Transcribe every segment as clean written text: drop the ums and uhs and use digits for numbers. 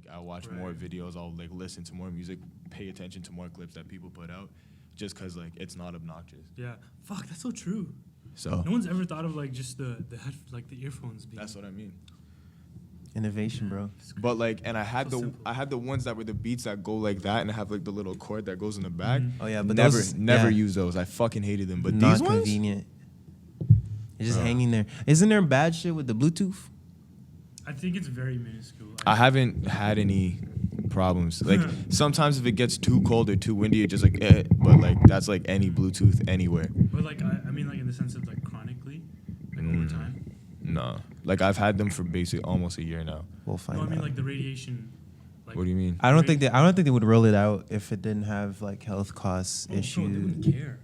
like I watch more videos. I'll like listen to more music, pay attention to more clips that people put out, just because like it's not obnoxious. Yeah, fuck, that's so true. So no one's ever thought of like just the earphones being. That's what I mean. Innovation, bro. But like, and I had the ones that were the beats that go like that, and I have like the little cord that goes in the back. Oh yeah, but never use those. I fucking hated them. But not these ones, convenient. It's just hanging there. Isn't there bad shit with the Bluetooth? I think it's very minuscule. I haven't had any problems. Like sometimes if it gets too cold or too windy, it just like but like that's like any Bluetooth anywhere. But like I mean like in the sense of like chronically, like over time. No, like I've had them for basically almost a year now. We'll find out. I mean like the radiation. Like, what do you mean? I don't think they would roll it out if it didn't have like health costs issues. Bro, they wouldn't care.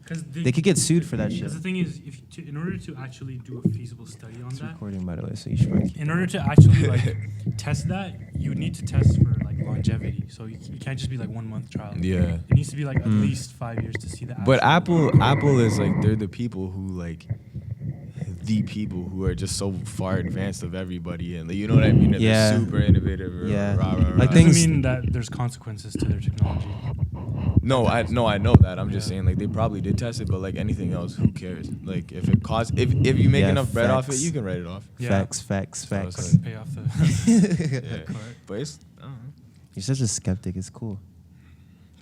Because they could get sued for that shit. Because the thing is, in order to actually do a feasible study on that, recording by the way, so you should. In order to actually like test that, you need to test for like longevity. So you can't just be like 1 month trial. Yeah, it needs to be like at least 5 years to see that. But Apple is like they're the people who like. The people who are just so far advanced of everybody, and like, you know what I mean? They're super innovative. Like things doesn't mean that there's consequences to their technology. No, I know that. I'm just saying like they probably did test it, but like anything else, who cares? Like if it costs, if you make enough bread off it, you can write it off. Facts. Pay off the. But it's I don't know. You're such a skeptic. It's cool.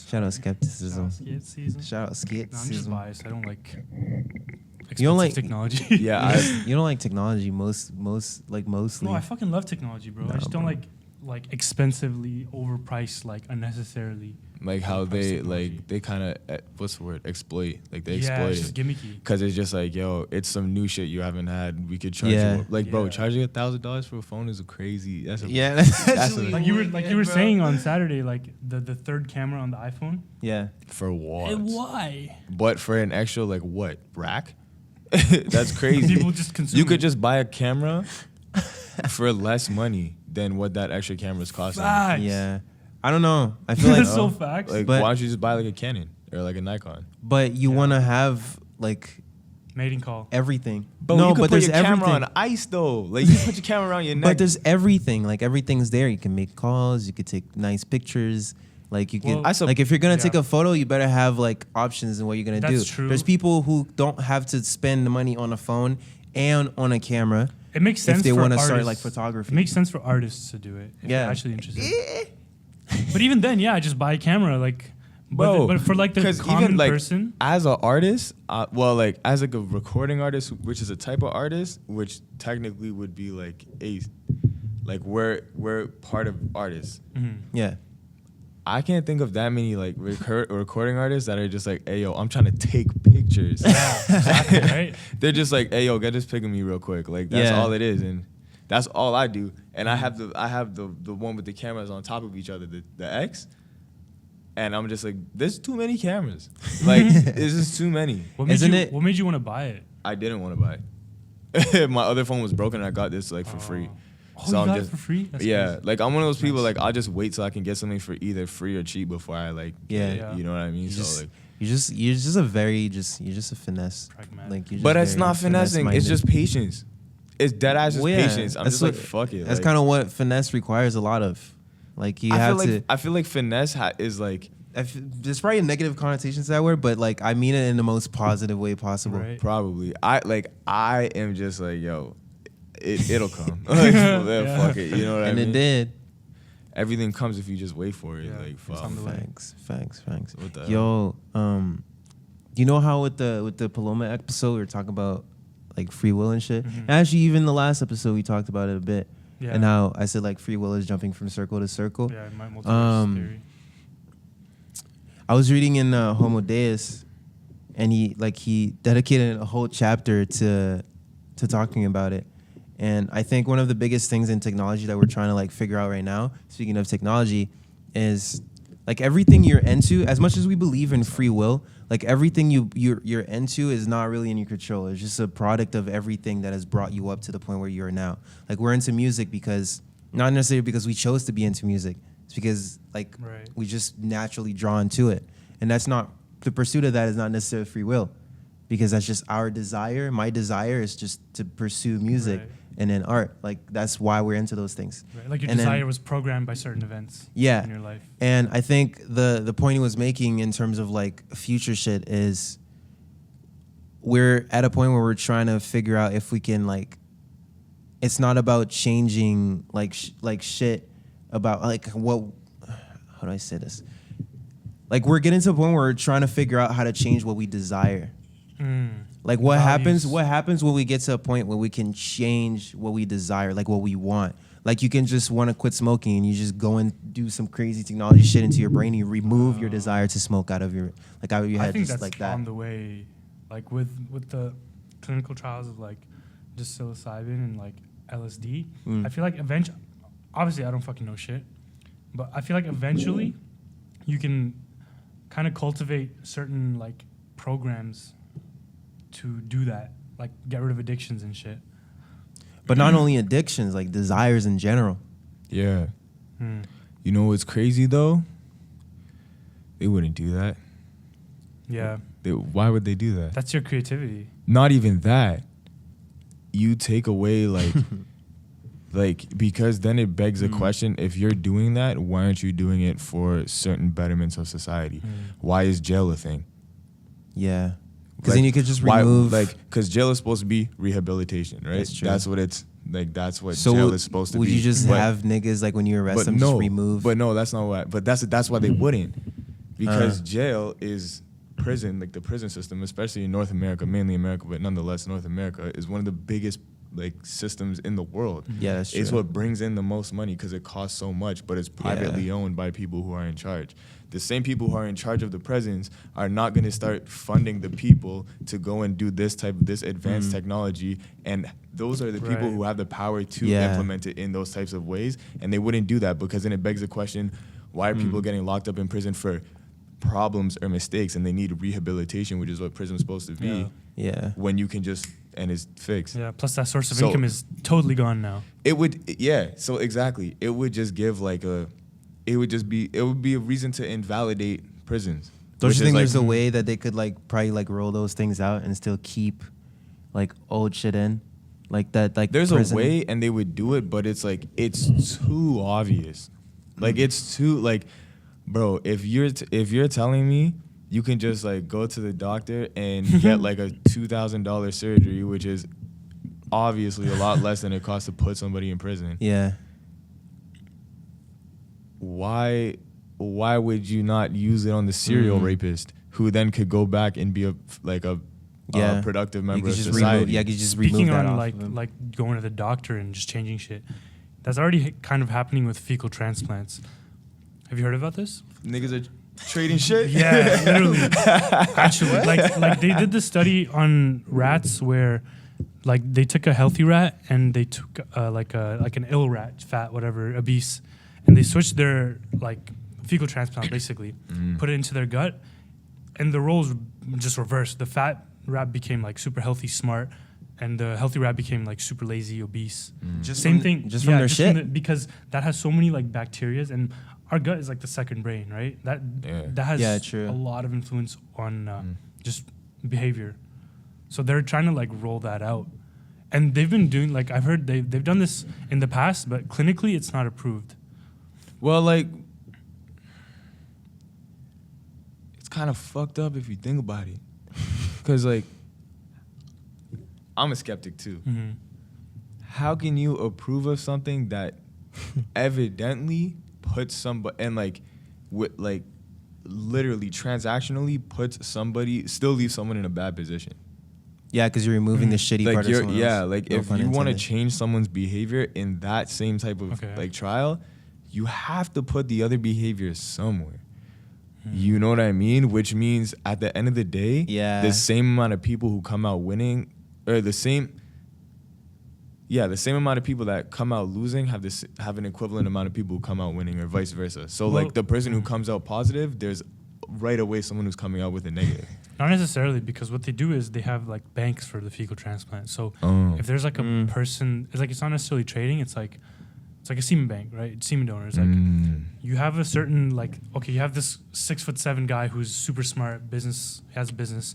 Shout out skepticism. Shout out skepticism. No, I'm just biased. I don't like. You don't like technology. You don't like technology mostly. No, I fucking love technology, bro. I just don't like expensively overpriced, like unnecessarily. Like how they kind of what's the word, exploit, like they exploit it's just gimmicky. Because it's just like, yo, it's some new shit you haven't had. We could charge you like, bro, charging $1,000 for a phone is crazy. That's like you were saying on Saturday, like the third camera on the iPhone. Yeah. For what? And why? But for an extra like what rack? That's crazy. People just consume. You could just buy a camera for less money than what that extra camera's costing. Yeah. I don't know. I feel like so facts. Like, why don't you just buy like a Canon or like a Nikon? But you want to have like mating call everything. But no, you can put your camera on ice though. Like you put your camera around your neck. But there's everything. Like everything's there. You can make calls. You could take nice pictures. Like you can, like if you're gonna take a photo, you better have like options in what you're gonna do. True. There's people who don't have to spend the money on a phone and on a camera. It makes sense if they want to start like photography. It makes sense for artists to do it. If they're actually interested. But even then, just buy a camera, like. But for like the common person, as an artist, like as like a recording artist, which is a type of artist, which technically would be like we're part of artists. Mm-hmm. Yeah. I can't think of that many like recording artists that are just like, hey yo, I'm trying to take pictures. Yeah, exactly, right? They're just like, hey yo, get this pic of me real quick. Like that's all it is, and that's all I do. And I have the one with the cameras on top of each other, the X. And I'm just like, there's too many cameras. Like this is too many. What made you want to buy it? I didn't want to buy it. My other phone was broken, and I got this like for free. So you got it for free? That's crazy. Like I'm one of those people like I'll just wait till I can get something for either free or cheap before I like get it, you know what I mean? You're just a finesse. Like but it's not finessing, it's just patience. It's dead ass just patience. I'm just like fuck it. That's kind of what finesse requires a lot of. Like you have to. I feel like finesse is like. There's probably a negative connotation to that word, but like I mean it in the most positive way possible. Right. Probably. I am just like, yo. It'll come. Like, fuck it. You know what I mean? And it did. Everything comes if you just wait for it. Yeah, like fuck. Facts. What the Yo, you know how with the Paloma episode we were talking about like free will and shit? Mm-hmm. Actually, even the last episode we talked about it a bit. Yeah. And how I said like free will is jumping from circle to circle. Yeah, my multiverse theory. I was reading in Homo Deus, and he dedicated a whole chapter to talking about it. And I think one of the biggest things in technology that we're trying to like figure out right now, speaking of technology, is like everything you're into, as much as we believe in free will, like everything you're into is not really in your control. It's just a product of everything that has brought you up to the point where you are now. Like we're into music because, not necessarily because we chose to be into music. It's because like we just naturally drawn to it. And that's not, the pursuit of that is not necessarily free will, because that's just our desire. My desire is just to pursue music. Right. and in art. Like that's why we're into those things. Right. Like your desire was programmed by certain events in your life. And I think the point he was making in terms of like future shit is we're at a point where we're trying to figure out if we can like, it's not about changing like shit about like what, how do I say this? Like we're getting to a point where we're trying to figure out how to change what we desire. Like what happens when we get to a point where we can change what we desire, like what we want. Like you can just want to quit smoking and you just go and do some crazy technology shit into your brain and you remove your desire to smoke out of your head. I think just that's like that. on the way, like with the clinical trials of like just psilocybin and like LSD. I feel like eventually, obviously I don't fucking know shit, but I feel like eventually you can kind of cultivate certain like programs to do that, like get rid of addictions and shit. But not only addictions, like desires in general. Yeah. You know what's crazy though? They wouldn't do that. Yeah. Why would they do that? That's your creativity. Not even that. You take away like because then it begs the question, if you're doing that, why aren't you doing it for certain betterments of society? Why is jail a thing? Yeah. Because then you could just remove... because jail is supposed to be rehabilitation, right? That's true. That's what it's... Like, that's what jail is supposed to be. Would you just have niggas, like, when you arrest them, just remove... But no, that's not what... But that's why they wouldn't. Because jail is prison, like the prison system, especially in North America, mainly America, but nonetheless, North America is one of the biggest, like, systems in the world. Yeah, that's true. It's what brings in the most money because it costs so much, but it's privately owned by people who are in charge. The same people who are in charge of the prisons are not going to start funding the people to go and do this advanced technology, and those are the people who have the power to implement it in those types of ways, and they wouldn't do that because then it begs the question, why are people getting locked up in prison for problems or mistakes, and they need rehabilitation, which is what prison's supposed to be, when you can just, and it's fixed. Yeah, plus that source of income is totally gone now. It would, so exactly. It would just give like it would be a reason to invalidate prisons. Don't you think there's a way that they could like probably like roll those things out and still keep like old shit in? Like that, like there's prison. a way and they would do it, but it's like, it's too obvious. Like it's too like, bro, if you're telling me you can just like go to the doctor and get like a $2,000 surgery, which is obviously a lot less than it costs to put somebody in prison. Yeah. Why would you not use it on the serial rapist who then could go back and be a productive member of society? You just Speaking remove that on off like going to the doctor and just changing shit, that's already kind of happening with fecal transplants. Have you heard about this? Niggas are trading shit? Yeah, literally. Actually, like they did this study on rats where like they took a healthy rat and they took like an ill rat, fat, whatever, obese, and they switched their like fecal transplant basically, put it into their gut, and the roles just reversed. The fat rat became like super healthy, smart, and the healthy rat became like super lazy, obese. Just Same from, thing. Just from their shit? Because that has so many like bacterias, and our gut is like the second brain, right? That has a lot of influence on just behavior. So they're trying to like roll that out. And they've been doing, like, I've heard they've done this in the past, but clinically it's not approved. Well, like, it's kind of fucked up if you think about it. Because, like, I'm a skeptic too. How can you approve of something that evidently puts somebody, and like, literally transactionally puts somebody, still leaves someone in a bad position? Yeah, because you're removing the shitty like part of someone else. Yeah, like if you want to change someone's behavior in that same type of like trial, you have to put the other behavior somewhere. You know what I mean? Which means at the end of the day, the same amount of people who come out winning, or the same amount of people that come out losing have an equivalent amount of people who come out winning, or vice versa. So like the person who comes out positive, there's right away someone who's coming out with a negative. Not necessarily, because what they do is they have like banks for the fecal transplant. So if there's like a person, it's like, it's not necessarily trading. It's like a semen bank, right? It's semen donors. Like you have a certain like, okay, you have this 6'7" guy who's super smart, has a business.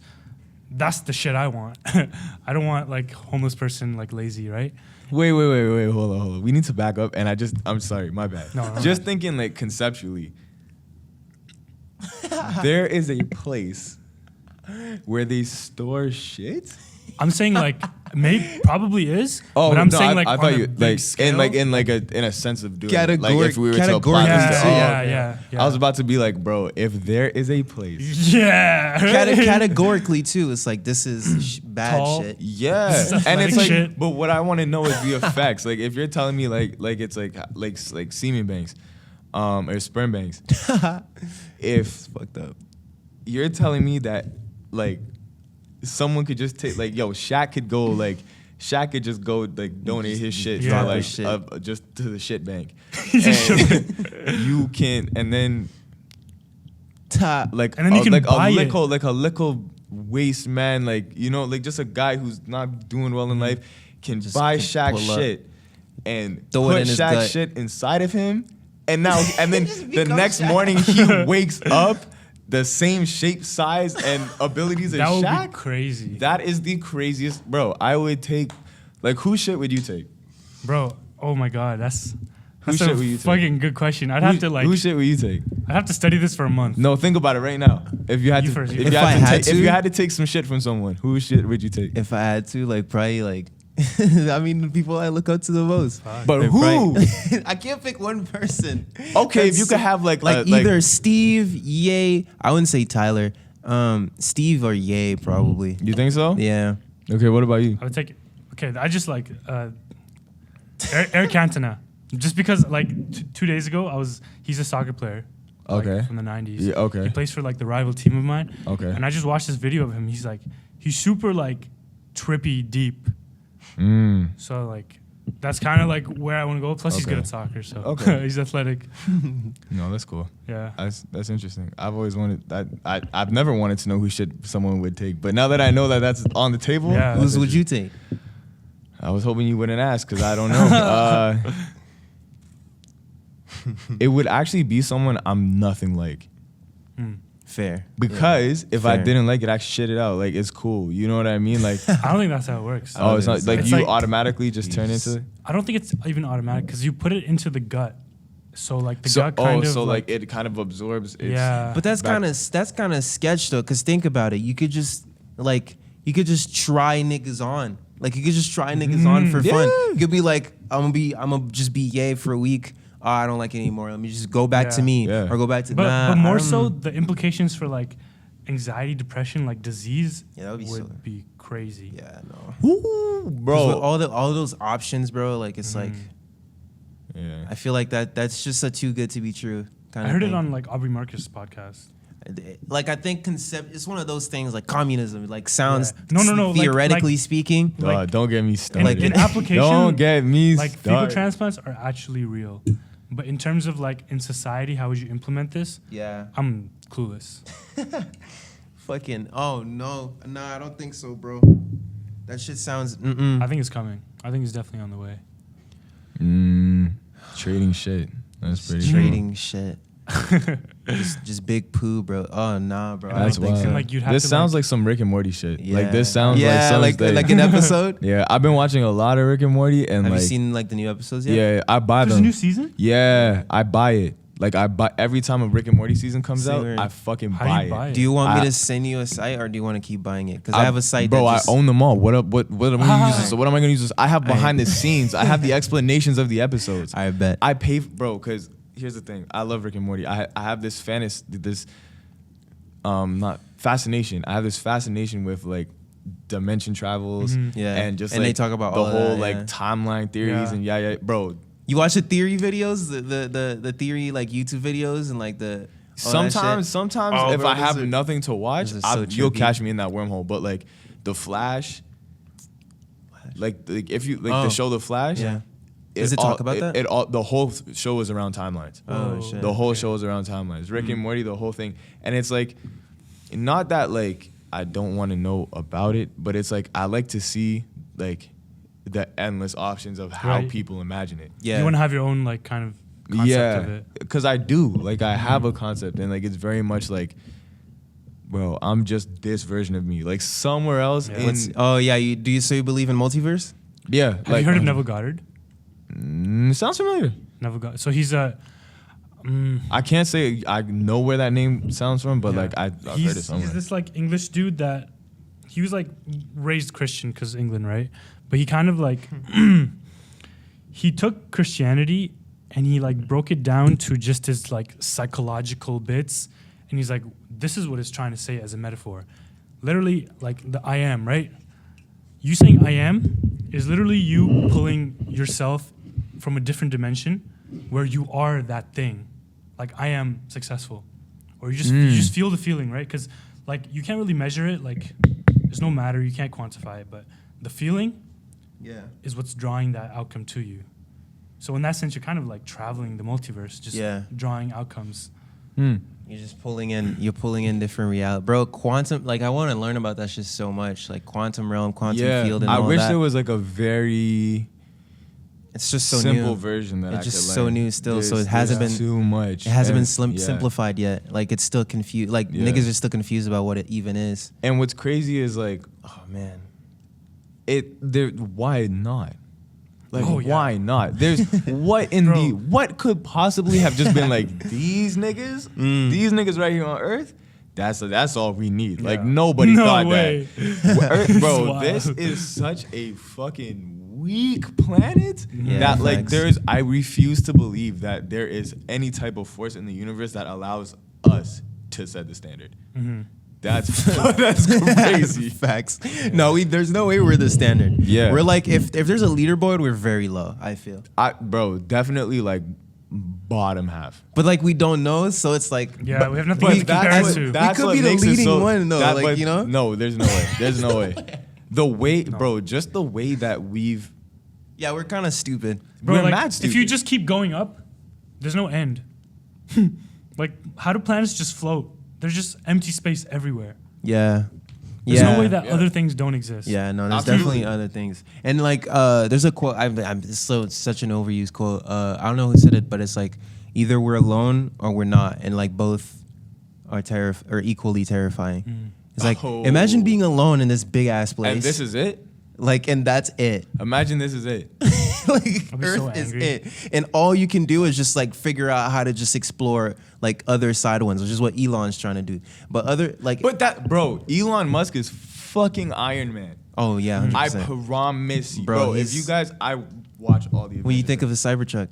That's the shit I want. I don't want like homeless person, like lazy, right? Wait. Hold on. We need to back up. And I'm sorry, my bad. No. Just thinking like conceptually, there is a place where they store shit. I'm saying like probably is. But I'm saying like I on thought a you big scale. in a sense of doing it. Like if we were to Categorically. apply this to Yeah. I was about to be like, bro, if there is a place. Yeah. Categorically too, it's like this is bad Tall. shit. Yeah, This is and it's like, shit. but what I want to know is the effects. Like, if you're telling me like it's like semen banks, or sperm banks, if Fucked up. you're telling me that like someone could just take like Shaq could just go like donate his shit Yeah. to like Shit. just to the shit bank, and you can and then like And then you can buy it. like a little waste man, like like just a guy who's not doing well in life can Just buy can Shaq pull up. shit and Throw it put in his Shaq gut. shit inside of him, and then the becomes next Shaq. morning he wakes up the same shape, size, and abilities as That would Shaq. be crazy. That is the craziest, bro. I would take, like, whose shit would you take? Bro, oh my God, that's Whose a shit would you take? fucking good question. I'd have to like, Whose shit would you take? I'd have to study this for a month. No, think about it right now. If you had You to, first, you if first. you If I had to, had if you to? had to take some shit from someone, whose shit would you take? If I had to, like, probably like, I mean, the people I look up to the most. But Like, who? probably- I can't pick one person. Okay, if you That's- could have like either Steve, Ye. I wouldn't say Tyler. Steve or Ye, probably. You think so? Yeah. Okay, what about you? I would take. Okay, I just like Eric Cantona, just because like 2 days ago he's a soccer player. Like, Okay. from the 90s. Yeah, okay. He plays for like the rival team of mine. Okay. And I just watched this video of him. He's super like trippy deep. So like that's kind of like where I want to go. Plus he's good Okay. at soccer, so Okay. he's athletic. No, that's cool. Yeah. That's interesting. I've always wanted that. I've never wanted to know who shit someone would take, but now that I know that that's on the table, Yeah. Whose would you take? I was hoping you wouldn't ask because I don't know. It would actually be someone I'm nothing like. Fair. Because if I Fair. didn't like it, I shit it out. Like, it's cool. You know what I mean? Like, I don't think that's how it works. oh, it's not like It's you like- automatically just turn into. I don't think it's even automatic because you put it into the gut. So like the gut Oh, kind of so like it kind of absorbs. Its Yeah. But that's back- kind of sketch though, cause think about it. You could just try niggas on. Like you could just try niggas on for fun. Yeah. You could be like, I'm gonna just be Ye for a week. Oh, I don't like it anymore. Let me just go back to Yeah. me Yeah. or go back to. but more so the implications for like anxiety, depression, like disease Yeah, that would be would be crazy. Yeah, no. Ooh, Bro, bro. all those options, bro. Like it's like Yeah. I feel like that's just a too good to be true kind I of heard thing. it on like Aubrey Marcus' podcast. Like I think it's one of those things like communism. Like sounds Yeah. No, like- theoretically speaking. Like- Don't get me started. Like in application, Don't get me like fecal started. transplants are actually real. But in terms of like in society, how would you implement this? Yeah. I'm clueless. Fucking I don't think so, bro. That shit sounds I think it's coming. I think it's definitely on the way. Trading shit. That's pretty trading shit. just big poo, bro. Oh nah, bro. That's I don't think wild. so. Like, you'd have This to, sounds like- like some Rick and Morty shit. Yeah. Like this sounds yeah, like like an episode. Yeah, I've been watching a lot of Rick and Morty, and Have like you seen like the new episodes yet? yeah, I buy There's them. a new season? Yeah, I buy it. Like I buy every time a Rick and Morty season comes Same out, here. I fucking How do buy you buy it. it? Do you want me I- to send you a site or do you want to keep buying it? Because I have a site bro. that just, I own them all. What am I gonna use this? So what am I gonna use this? I have I- behind the scenes. I have the explanations of the episodes. I bet. I pay, bro. Because here's the thing. I love Rick and Morty. I have this not fascination. I have this fascination with like dimension travels. Yeah. and just And like they talk about the all of whole that, like yeah. timeline theories Yeah. and bro. You watch the theory videos, the theory like YouTube videos and like the all that shit? Sometimes Oh, if bro, I have those are- nothing to watch, those are so you'll trippy. catch me in that wormhole. But like the Flash, like if you like Oh. the show The Flash, Yeah. Does it talk about that? It all the whole show is around timelines. Oh, shit. The whole show is around timelines. Rick and Morty, the whole thing, and it's like, not that like I don't want to know about it, but it's like I like to see like the endless options of how Right. people imagine it. Yeah. You want to have your own like kind of concept of it. because I do. Like I have a concept, and like it's very much like, bro, I'm just this version of me. Like somewhere else Yeah. in Oh yeah, so you believe in multiverse? Yeah. Have you heard of Neville Goddard? Sounds familiar. Neville Goddard. So he's a. I can't say I know where that name sounds from, but like I've heard it somewhere. He's this like English dude that he was like raised Christian because England, right? But he kind of like he took Christianity and he like broke it down to just his like psychological bits, and he's like, this is what it's trying to say as a metaphor. Literally, like the I am, right? You saying I am is literally you pulling yourself from a different dimension where you are that thing. Like I am successful. Or you just feel the feeling, right? Because like you can't really measure it. Like there's no matter, you can't quantify it, but the feeling is what's drawing that outcome to you. So in that sense, you're kind of like traveling the multiverse, just drawing outcomes. You're just pulling in different reality. Bro, quantum, like I want to learn about that shit so much. Like quantum realm, quantum field and all that. I wish there was like a very it's just so simple new. Version that it's I just could so learn. new still, so it hasn't been too much. It hasn't been simplified yet. Like it's still confused. Like niggas are still confused about what it even is. And what's crazy is like, oh man, why not? Like, why not? There's what could possibly have just been like these niggas right here on Earth? That's all we need. Yeah. Like nobody thought that. Earth, bro, this is such a fucking weak planet that like I refuse to believe that there is any type of force in the universe that allows us to set the standard. That's crazy. Facts. No, there's no way we're the standard. Yeah. We're like, if there's a leaderboard, we're very low, I feel. Bro, definitely like bottom half. But like we don't know, so it's like. Yeah, we have nothing to compare it to. We could be the leading one though, like, you know? No, there's no way. There's no way. The way, bro, just the way that we've. Yeah, we're kind of stupid. Bro, we're like, mad stupid. If you just keep going up, there's no end. Like, how do planets just float? There's just empty space everywhere. Yeah. There's no way that other things don't exist. Yeah, no, there's definitely other things. And like, there's a quote. It's such an overused quote. I don't know who said it, but it's like, either we're alone or we're not, and like both are equally terrifying. It's like, imagine being alone in this big ass place, and this is it. Like, and that's it. Imagine this is it. Like Earth is it, and all you can do is just like figure out how to just explore like other side ones, which is what Elon's trying to do. But that, bro, Elon Musk is fucking Iron Man. Oh yeah, 100%. I promise you, bro. If you guys, I watch all the. What do you think of the Cybertruck?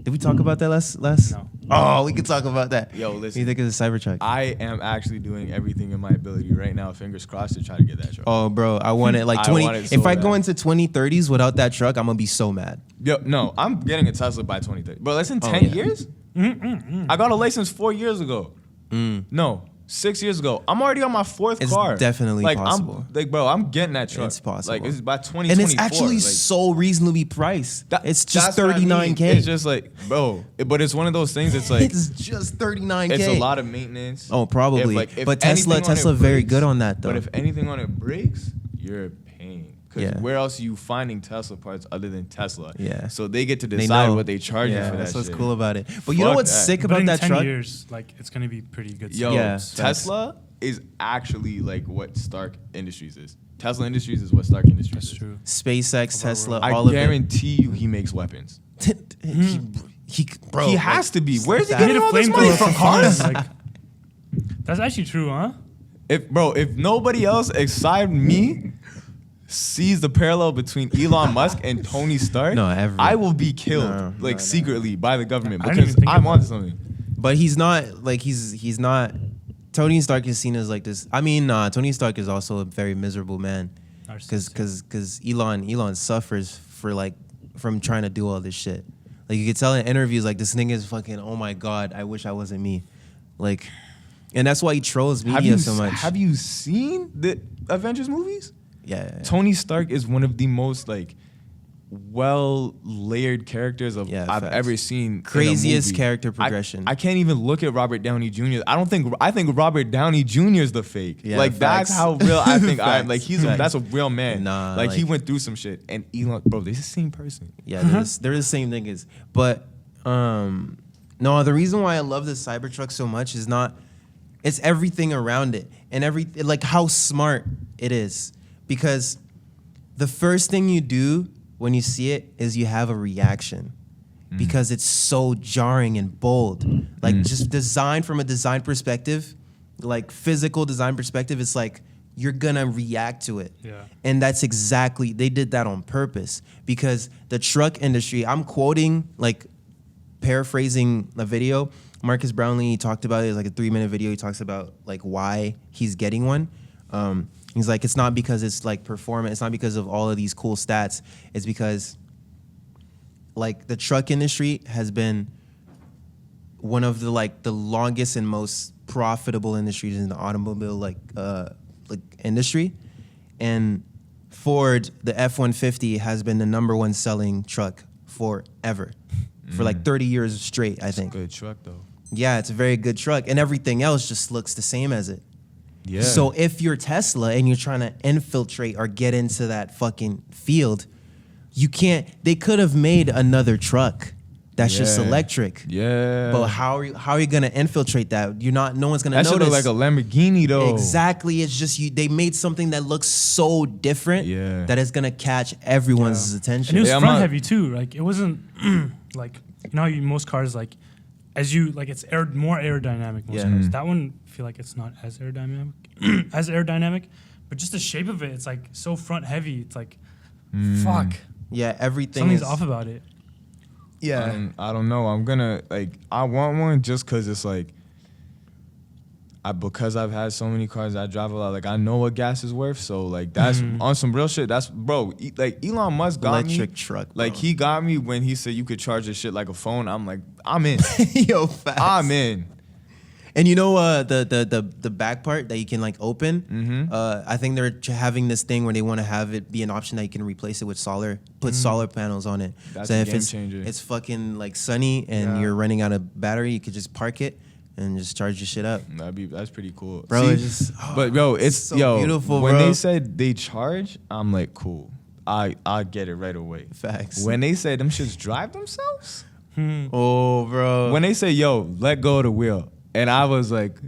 Did we talk about that last? No. Oh, we could talk about that. Yo, listen. What do you think of the Cybertruck? I am actually doing everything in my ability right now, fingers crossed, to try to get that truck. Oh, bro, I want it like 20. If I go into 2030s without that truck, I'm gonna be so mad. Yo, no, I'm getting a Tesla by 2030. Bro, that's in 10 years? I got a license 4 years ago. No, 6 years ago. I'm already on my fourth car. It's definitely possible. Bro, I'm getting that truck. It's possible. Like, it's by 2024. And it's actually so reasonably priced. It's just $39K. It's just like, bro, but it's one of those things. It's like it's just $39K. It's a lot of maintenance. Oh, probably. If but Tesla very good on that though. But if anything on it breaks, you're paying. Because where else are you finding Tesla parts other than Tesla? Yeah. So they get to decide what they charge you for that. That's what's shit. cool about it. But you know what's sick about that truck? In 10 years, like it's gonna be pretty good. Yo, Tesla is actually like what Stark Industries is. Tesla Industries is what Stark Industries is. That's true. SpaceX, Tesla, I all of it. I guarantee you he makes weapons. Bro, he has to be. Where's he He getting made a all this money flamethrower from? for cars. Like, that's actually true, huh? If nobody else aside me sees the parallel between Elon Musk and Tony Stark, I will be killed secretly by the government because I'm on something. But he's not like he's not. Tony Stark is seen as like this. I mean, Tony Stark is also a very miserable man because Elon suffers from trying to do all this shit. Like you could tell in interviews, like this nigga is fucking. Oh my god, I wish I wasn't me. Like, and that's why he trolls media so much. Have you seen the Avengers movies? Yeah. Tony Stark is one of the most like well-layered characters I've ever seen. Craziest character progression. I can't even look at Robert Downey Jr. I think Robert Downey Jr. is the fake. Yeah, like that's how real I think I am. Like that's a real man. Nah, like he went through some shit. And Elon, bro, they're the same person. Yeah, they're the same niggas. But no, the reason why I love the Cybertruck so much is it's everything around it and like how smart it is. Because the first thing you do when you see it is you have a reaction because it's so jarring and bold. Like just design from a design perspective, like physical design perspective, it's like you're gonna react to it. Yeah. And that's exactly, they did that on purpose because the truck industry, I'm quoting, like paraphrasing a video, Marcus Brownlee talked about it. It's like a 3-minute video. He talks about like why he's getting one. He's like, it's not because it's like performance. It's not because of all of these cool stats. It's because like the truck industry has been one of the like the longest and most profitable industries in the automobile like industry. And Ford, the F-150 has been the #1 selling truck forever. For like 30 years straight, I think. It's a good truck though. Yeah, it's a very good truck. And everything else just looks the same as it. Yeah. So if you're Tesla and you're trying to infiltrate or get into that fucking field, you can't. They could have made another truck that's just electric. Yeah. But how are you gonna infiltrate that? You're not. No one's gonna notice. That should look like a Lamborghini though. Exactly. It's just they made something that looks so different that it's gonna catch everyone's attention. And it was front heavy too. Like it wasn't like most cars like as you like it's more aerodynamic. Most cars. That one I feel like it's not as aerodynamic, but just the shape of it, it's like so front heavy. It's like fuck. Yeah, everything. Something's off about it. Yeah. I don't know. I'm gonna I want one just cause it's like because I've had so many cars I drive a lot, like I know what gas is worth. So like that's on some real shit. That's like Elon Musk got electric me. Truck. Like he got me when he said you could charge this shit like a phone. I'm like, I'm in. Yo, fast. I'm in. And you know the back part that you can like open. I think they're having this thing where they want to have it be an option that you can replace it with put solar panels on it. That's so a if game it's changer. it's fucking like sunny and you're running out of battery, you could just park it and just charge your shit up. That's pretty cool, bro. See, It's just, but yo, it's so beautiful. When bro. they said they charge, I'm like, cool. I get it right away. Facts. When they say them shits drive themselves, Oh, bro. when they say yo, let go of the wheel, and I was like.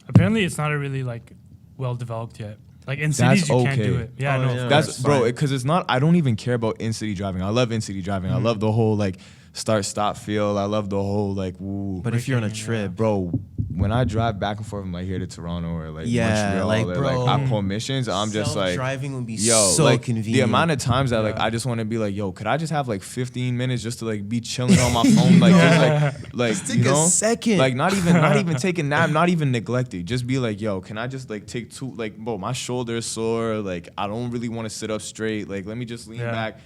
Apparently, it's not a really like well developed yet. Like in cities, you can't do it. Yeah, no. yeah. That's bro, because it's not. I don't even care about in city driving. I love in city driving. I love the whole like start stop feel. I love the whole like woo. But if you're on a trip, bro, when I drive back and forth from like here to Toronto or like Yeah, Montreal, like, or, bro, like I pull missions, I'm just like driving would be yo, so like convenient. the amount of times that like I just want to be like, yo, could I just have like 15 minutes just to like be chilling on my phone, like just like Just take you know, a second. like not even take a nap, not even neglect it. Just be like, yo, can I just like take two, like, bro, my shoulder is sore, like I don't really want to sit up straight, like let me just lean back,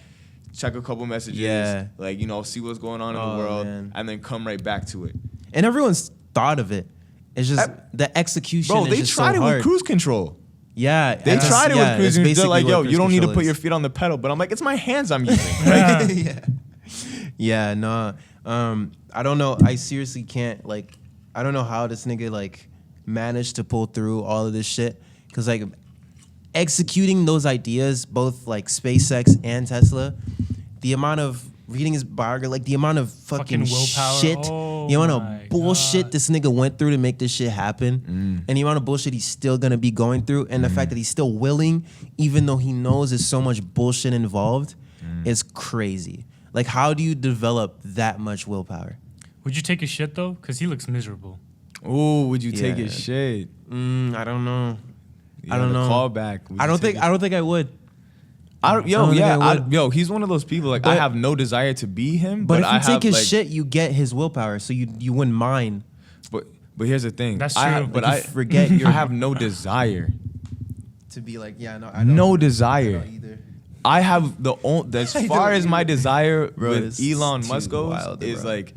check a couple messages, like you know, see what's going on in the world, and then come right back to it. And everyone's thought of it. It's just the execution. Bro, is they just tried so it hard. with cruise control. Yeah, They tried it with cruise control. They're like, yo, you don't need to put your feet. feet on the pedal. But I'm like, it's my hands I'm using. Yeah, no. I don't know. I seriously can't, like, I don't know how this nigga, like, managed to pull through all of this shit. Because, like, executing those ideas, both, like, SpaceX and Tesla, the amount of reading his biography, like, the amount of fucking willpower. shit, Oh the amount my of bullshit God. this nigga went through to make this shit happen, and the amount of bullshit he's still gonna be going through, and the fact that he's still willing, even though he knows there's so much bullshit involved, is crazy. Like, how do you develop that much willpower? Would you take a shit though? Because he looks miserable. Ooh, would you take Yeah. his shit? I don't know. Yeah, I don't the know. Callback. I don't think I would. Yo, he's one of those people. Like, I But- have no desire to be him. But if I you take have, his like, shit, you get his willpower, so you wouldn't mind. But here's the thing. That's I true. have, but Like, I you forget your I have no desire. to be like, yeah, no, No desire. either. I have as I far don't as my either. desire Bro, with it's Elon too Musk goes wild, is bro. like,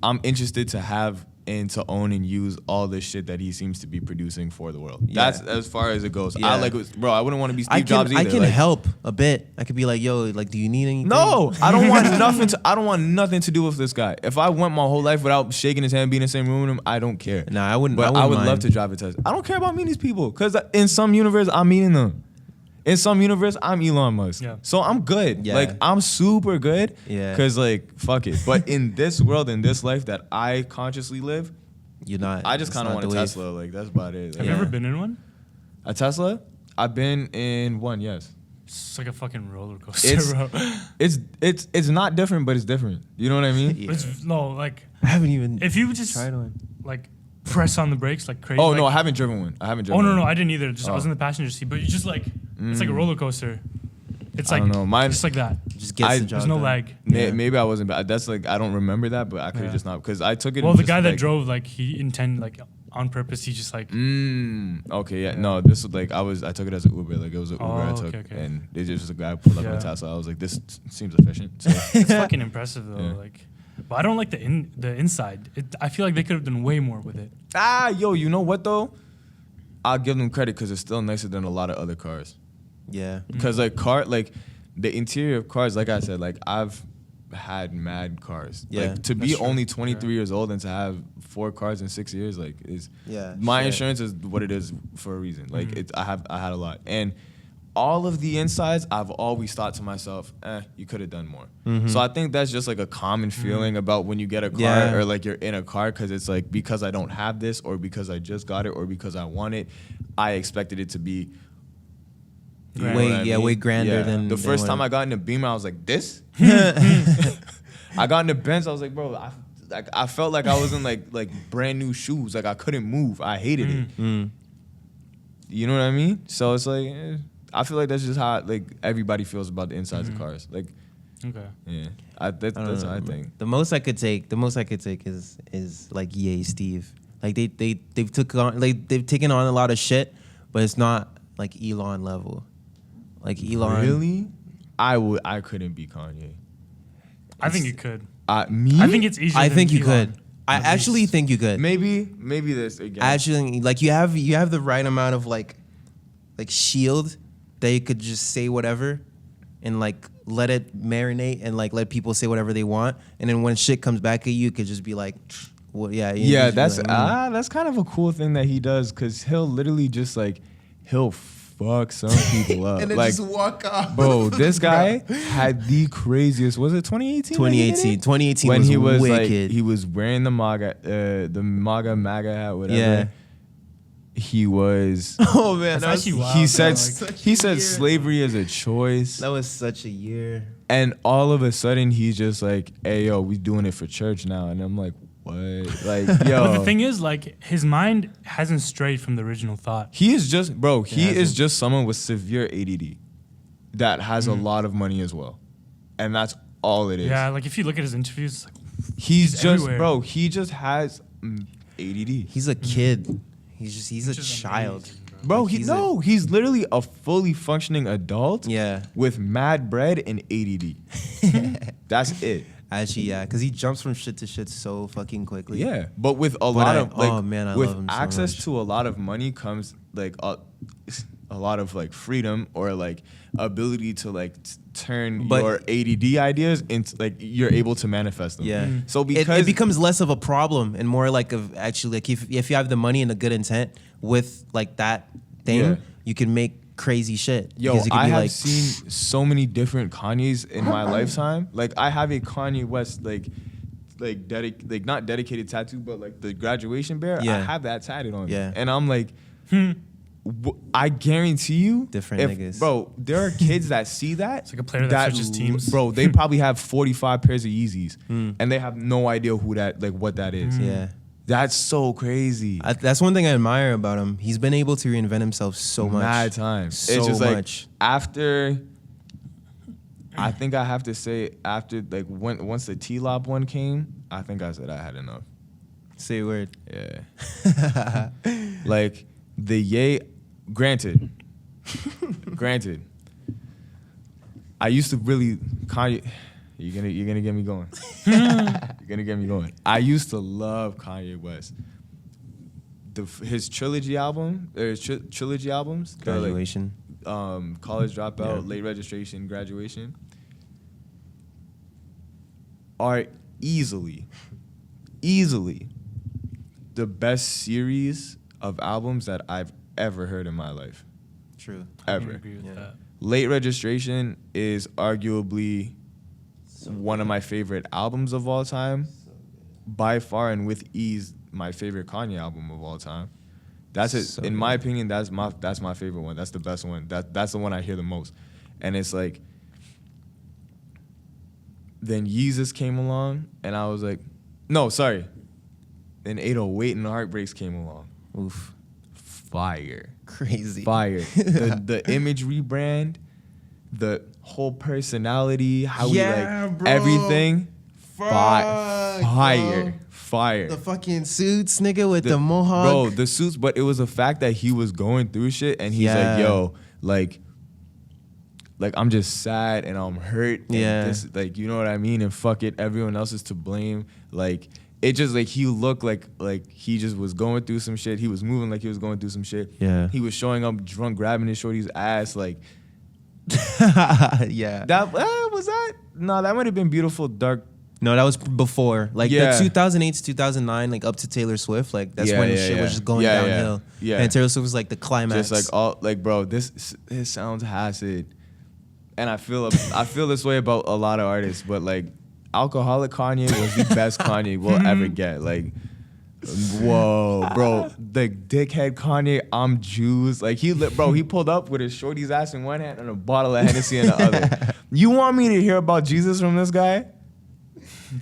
I'm interested to have and to own and use all this shit that he seems to be producing for the world. Yeah. That's as far as it goes. Yeah. I bro, I wouldn't want to be Steve Jobs either. I can like, help a bit. I could be like, yo, like, do you need anything? No, I don't want nothing to do with this guy. If I went my whole life without shaking his hand, being in the same room with him, I don't care. Nah, I wouldn't. But I would love to drive a Tesla. I don't care about meeting these people because in some universe I'm meeting them. In some universe I'm Elon Musk. Yeah. So I'm good. Yeah. Like, I'm super good. Yeah. Because like, fuck it. But in this world, in this life that I consciously live, You're not. I just it's kind of not want a the wave. Tesla. Like, that's about it. Like, Have you ever been in one? a Tesla? I've been in one, yes. It's like a fucking roller coaster, bro. It's not different, but it's different. You know what I mean? Yeah. Like I haven't even if you just tried one. like press on the brakes like crazy. Oh like, no, I haven't driven one. I haven't Oh driven. no, one. I didn't either. Just I was in the passenger seat, but you just like it's like a roller coaster. It's I like don't know. Mine just like that. Just gets the job There's no done. lag. Maybe I wasn't bad. That's like I don't remember that, but I could have just not because I took it. Well, the just, guy that like, drove like he intended like on purpose. He just like Okay, yeah. No, this was like I took it as an Uber. Like it was an Uber I took, okay. and it just was a guy pulled up in a Tesla. I was like, this seems efficient. So it's fucking impressive though. Yeah. Like, but I don't like the inside. I feel like they could have done way more with it. yo, you know what though? I'll give them credit because it's still nicer than a lot of other cars. Yeah. Because like the interior of cars, like I said, like I've had mad cars. Yeah, Like to be that's true. only 23 years old and to have 4 cars in 6 years, like is my shit. insurance is what it is for a reason. Like I had a lot, and all of the insides, I've always thought to myself, you could have done more. So I think that's just like a common feeling about when you get a car or like you're in a car, because it's like because I don't have this or because I just got it or because I want it, I expected it to be. You know what I mean? way grander than the first time I got in a Beamer, I was like, this? I got in the Benz, I was like, bro, I felt like I was in like brand new shoes. Like I couldn't move. I hated it. You know what I mean? So it's like, I feel like that's just how like everybody feels about the insides of cars. Like, Okay. yeah, that's what I think. The most I could take is like Ye Steve. Like they've taken on a lot of shit, but it's not like Elon level. Like Elon. Really? I couldn't be Kanye. I think you could. Me? I think it's easier. I than think you Elon. could. I actually think you could. Maybe this again. Actually, like you have the right amount of like shield that you could just say whatever and like let it marinate and like let people say whatever they want, and then when shit comes back at you, you could just be like, well, yeah. Yeah, that's like, that's kind of a cool thing that he does, because he'll literally just like he'll fuck some people up and then like, just walk off. bro, this guy had the craziest. Was it 2018? 2018 when was he was wicked. like he was wearing the MAGA hat, whatever. Yeah. He was. Oh man, That's actually wild. He said Such he a said year. slavery is a choice, that was such a year. and all of a sudden he's just like, "Hey yo, we doing it for church now," and I'm like, "What?" Like, yo. But the thing is, like, his mind hasn't strayed from the original thought. He is just, bro, he is hasn't. just someone with severe ADD that has a lot of money as well. And that's all it is. Yeah, like if you look at his interviews, it's like, He's just, everywhere. bro, he just has ADD. He's a kid. He's a which is child. amazing, bro. Bro, Like, he's literally a fully functioning adult Yeah. with mad bread and ADD. That's it. Actually, yeah, because he jumps from shit to shit so fucking quickly. Yeah, but with a lot of like, oh man, I with love him so access much. to a lot of money comes like a lot of like freedom or like ability to like turn But- your ADD ideas into like you're able to manifest them. Yeah. So It, because it becomes less of a problem and more like of actually like if you have the money and the good intent with like that thing, Yeah. you can make crazy shit. yo, Because it could I be have like, seen so many different Kanyes in my lifetime. Like I have a Kanye West like not dedicated tattoo, but like the graduation bear. Yeah. I have that tatted on. Yeah. Me. And I'm like. I guarantee you, Different niggas. Bro, there are kids that see that. It's like a player that switches teams. Bro, they probably have 45 pairs of Yeezys, and they have no idea who that, like, what that is. yeah. That's so crazy. That's one thing I admire about him. He's been able to reinvent himself so much. Mad times. So it's just like much. after. I think I have to say after like once the T-Lop one came, I think I said I had enough. Say a word. Yeah. Like the Ye, granted. I used to really Kanye. You're gonna get me going. You're gonna get me going. I used to love Kanye West. His trilogy album, or his trilogy albums, they're like, Graduation. College Dropout, Late Registration, Graduation, are easily the best series of albums that I've ever heard in my life. True. I can Ever. agree with Yeah. that. Late Registration is arguably one of my favorite albums of all time. By far and with ease, my favorite Kanye album of all time. That's it. So In my good. opinion, that's my favorite one. That's the best one. That's the one I hear the most. And it's like, then Yeezus came along, and I was like, no, sorry. Then 808 and Heartbreaks came along. Oof. Fire. Crazy. Fire. The image rebrand, the whole personality, how we like bro. everything. Fire. Bro. Fire. The fucking suits, nigga, with the mohawk. Bro, the suits, but it was the fact that he was going through shit and he's like, yo, like I'm just sad and I'm hurt. And this, like, you know what I mean? And fuck it, everyone else is to blame. Like, it just, like, he looked like he just was going through some shit. He was moving like he was going through some shit. Yeah. He was showing up drunk, grabbing his shorty's ass. Like, yeah. that was that? No, that might have been Beautiful Dark. No, that was before. Like, the 2008 to 2009, like, up to Taylor Swift. Like, that's when shit was just going downhill. Yeah. And Taylor Swift was, like, the climax. Just, like, all, like, bro, this sounds acid. And I feel this way about a lot of artists, but like Alcoholic Kanye was the best Kanye we'll ever get. Like, whoa, bro, the dickhead Kanye, I'm Jews. Like he pulled up with his shorty's ass in one hand and a bottle of Hennessy in the other. You want me to hear about Jesus from this guy?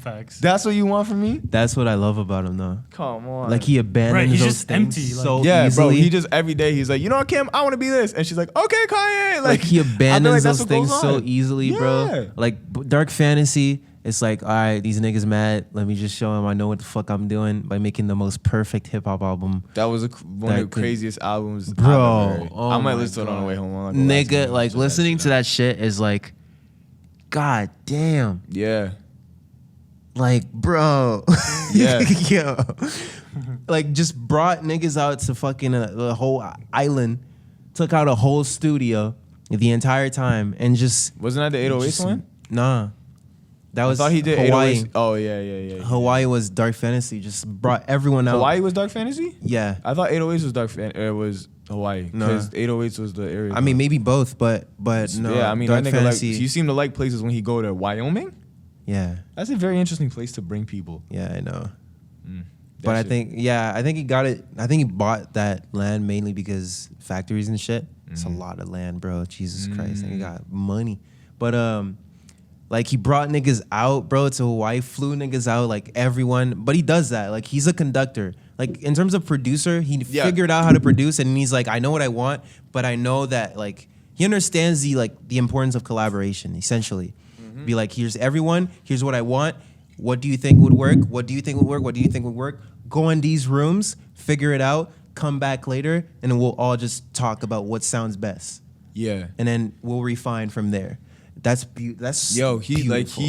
Facts. That's what you want from me? That's what I love about him, though. Come on. Like, he abandons he's those just things empty, like- so yeah, easily. bro. He just every day he's like, you know what, Kim, I want to be this, and she's like, okay, Kanye. Like, he abandons that's those what goes things so on. easily, Yeah. bro. Like, Dark Fantasy, it's like, all right, these niggas mad. Let me just show them I know what the fuck I'm doing by making the most perfect hip hop album. That was one of the craziest albums Bro, I've ever heard. oh I might my listen to it on the way home. Nigga, like, listening to that shit is like, god damn. Yeah. Like, bro. Yeah. Yo. Like, just brought niggas out to fucking the whole island, took out a whole studio the entire time, and just... Wasn't that the 808s one? Nah. That was I thought he did Hawaii. 808s. Oh, yeah. Hawaii was Dark Fantasy. Just brought everyone out. Hawaii was Dark Fantasy? Yeah. I thought 808s was it was Hawaii. No. Because 808s was the area. I mean, maybe both, but no. Yeah, I mean, Dark that nigga Fantasy. you seem to like places when he go to Wyoming? Yeah. That's a very interesting place to bring people. Yeah, I know. That But shit. I think he got it. I think he bought that land mainly because factories and shit. It's a lot of land, bro. Jesus Christ. He got money. But like, he brought niggas out, bro, to Hawaii, flew niggas out, like, everyone. But he does that. Like, he's a conductor. Like, in terms of producer, he figured out how to produce, and he's like, I know what I want, but I know that, like, he understands the importance of collaboration, essentially. Be like, here's everyone, here's what I want. What do you think would work? What do you think would work? What do you think would work? Go in these rooms, figure it out, come back later, and then we'll all just talk about what sounds best. Yeah. And then we'll refine from there. That's Yo, beautiful.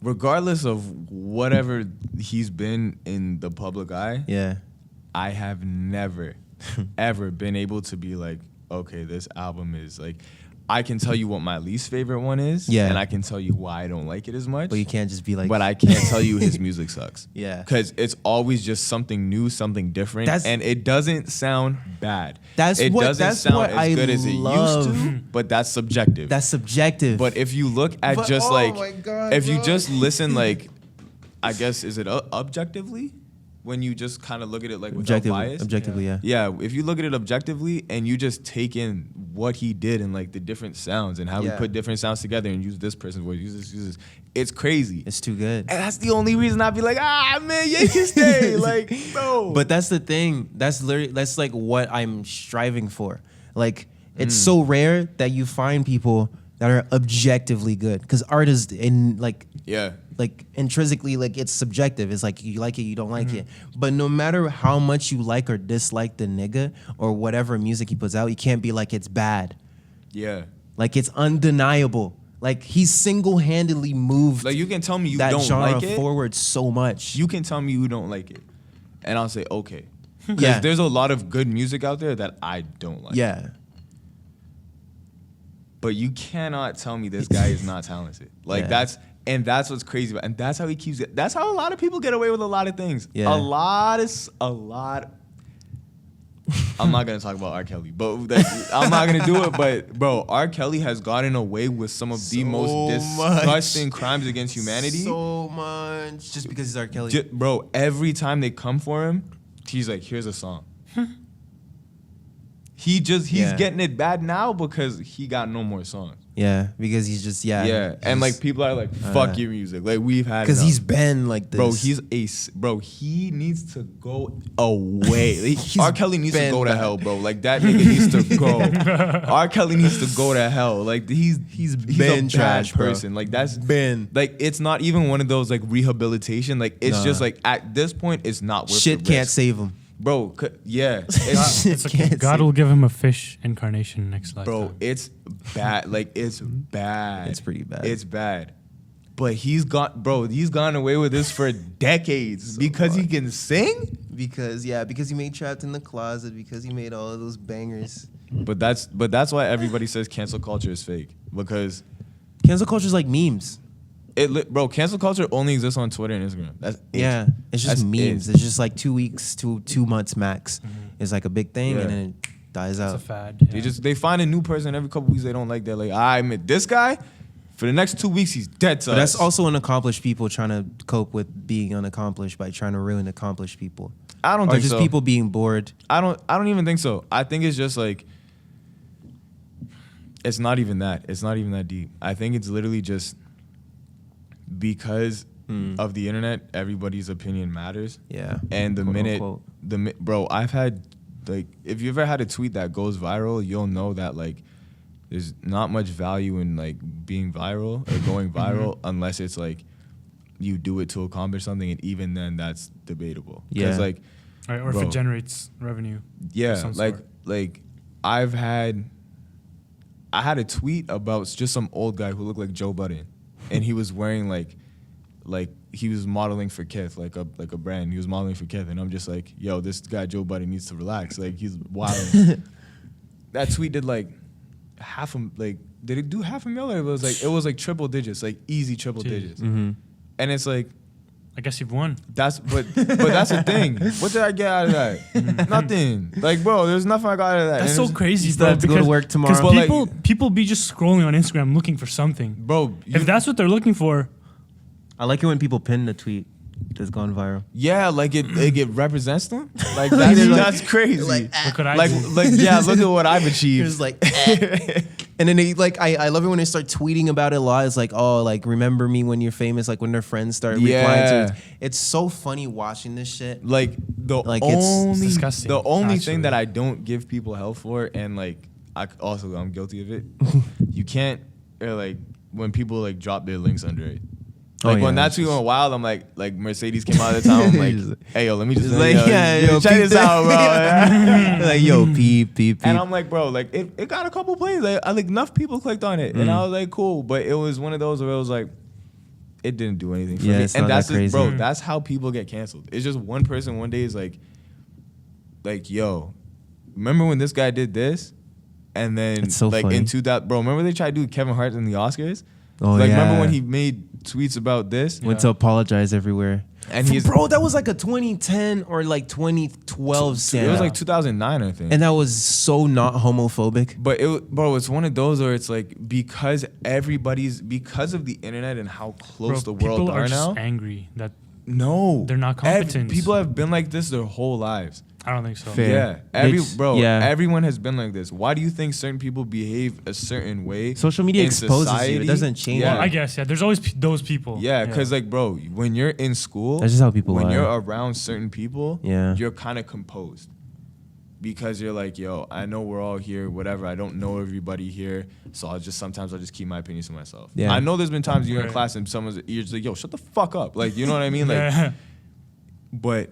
regardless of whatever he's been in the public eye, Yeah. I have never, ever been able to be like, okay, this album is like, I can tell you what my least favorite one is, Yeah. and I can tell you why I don't like it as much. But you can't just be like... But I can't tell you his music sucks. Yeah. Because it's always just something new, something different, and it doesn't sound bad. It doesn't sound as good as it used to, but that's subjective. That's subjective. But if you look at But- just oh like, my God, if you bro. just listen, like, I guess, is it objectively? When you just kind of look at it like without bias? Objectively, yeah. Yeah, if you look at it objectively and you just take in what he did and like the different sounds and how he put different sounds together and use this person's voice, use this, it's crazy. It's too good. And that's the only reason I'd be like, man, you can stay. Like, bro. But that's the thing. That's like what I'm striving for. Like, it's so rare that you find people that are objectively good, because art is like intrinsically, like, it's subjective. It's like, you like it, you don't like it. But no matter how much you like or dislike the nigga or whatever music he puts out, you can't be like, it's bad. Yeah. Like, it's undeniable. Like, he single-handedly moved Like, you can tell me you that don't genre like it. forward so much. You can tell me you don't like it. And I'll say, okay. Because Yeah. there's a lot of good music out there that I don't like. Yeah. But you cannot tell me this guy is not talented. Like, Yeah. that's what's crazy about, and that's how he keeps it. That's how a lot of people get away with a lot of things. Yeah. A lot. I'm not gonna talk about R. Kelly, but I'm not gonna do it. But bro, R. Kelly has gotten away with some of the most disgusting crimes against humanity. So much. Just because he's R. Kelly. Bro, every time they come for him, he's like, here's a song. He's getting it bad now because he got no more songs. Yeah, because he's just and like people are like, fuck your music. Like we've had because he's been like this. He needs to go away. R. Kelly needs to go to hell, bro. Like that nigga needs to go. R. Kelly needs to go to hell. Like he's been a trash bad person. bro. Like that's been like it's not even one of those like rehabilitation. Like it's just like at this point it's not worth shit. The can't risk. save him. Bro, It's okay. God will give him a fish incarnation next lifetime. bro, it's bad. Like it's bad. It's pretty bad. It's bad. But he's gone away with this for decades because he can sing. Because he made Trapped in the Closet. Because he made all of those bangers. But that's why everybody says cancel culture is fake, because Cancel culture is like memes. Bro, cancel culture only exists on Twitter and Instagram. That's it. Yeah, it's just memes. It's just like 2 weeks, 2 months max. It's like a big thing, and then it dies out. It's a fad. Yeah. They find a new person every couple weeks they don't like. They're like, I admit this guy. For the next 2 weeks, he's dead to us. But that's also unaccomplished people trying to cope with being unaccomplished by trying to ruin accomplished people. I don't think so. Or just people being bored. I don't even think so. I think it's just like, it's not even that. It's not even that deep. I think it's literally just because of the internet, everybody's opinion matters. Yeah. And Quote, unquote. bro, I've had, like, if you ever had a tweet that goes viral, you'll know that, like, there's not much value in, like, being viral or going viral unless it's, like, you do it to accomplish something, and even then, that's debatable. Yeah. Like, right, or if it generates revenue. yeah, like, I had a tweet about just some old guy who looked like Joe Budden, and he was wearing like he was modeling for Kith, like a brand. He was modeling for Kith, and I'm just like, yo, this guy Joe Budden needs to relax. Like he's wild. That tweet did like did it do $500,000? It was like triple digits, like easy triple digits. Mm-hmm. And it's like, I guess you've won. but that's the thing. What did I get out of that? Nothing. Like, bro, there's nothing I got out of that. That's and so crazy, still bro. have to go to work tomorrow. Because people be just scrolling on Instagram looking for something. Bro, If that's what they're looking for, I like it when people pin the tweet that's gone viral. yeah, like it represents them. Like that's crazy. Like, look what I Like, did. yeah, look at what I've achieved. It's like, and then they like, I love it when they start tweeting about it a lot. It's like, oh, like remember me when you're famous. Like when their friends start replying to it. It's so funny watching this shit. Like it's disgusting, the only actually. thing that I don't give people hell for, and like I'm guilty of it. You can't like when people like drop their links under it. Like when that tweet went wild, I'm like Mercedes came out of the time. I'm like, hey yo, let me just yo, check this out, bro. Like yo, peep. And I'm like, bro, like it got a couple plays. Like enough people clicked on it, and I was like, cool. But it was one of those where it was like, it didn't do anything for me. It's And not that's that crazy. bro, that's how people get canceled. It's just one person one day is like, yo, remember when this guy did this? And then It's so like funny. in 2000, bro, remember they tried to do Kevin Hart in the Oscars? Oh, like yeah. remember when he made tweets about this? Went to apologize everywhere. And he's bro, that was like a 2010 or like 2012 stand. It was like 2009, I think. And that was so not homophobic. But it's one of those where it's like because of the internet and how close the world people are just now. angry that No, they're not competent. People have been like this their whole lives. I don't think so. Fair. Yeah, everyone has been like this. Why do you think certain people behave a certain way? Social media in exposes society? you. It doesn't change. Yeah. Well, I guess, yeah. There's always those people. Yeah, because like, bro, when you're in school, That's just how people when are. you're around certain people, Yeah. you're kind of composed. Because you're like, yo, I know we're all here, whatever. I don't know everybody here, so sometimes I'll just keep my opinions to myself. Yeah. I know there's been times you're in Right. class and you're just like, yo, shut the fuck up. Like, you know what I mean? Like, Yeah. but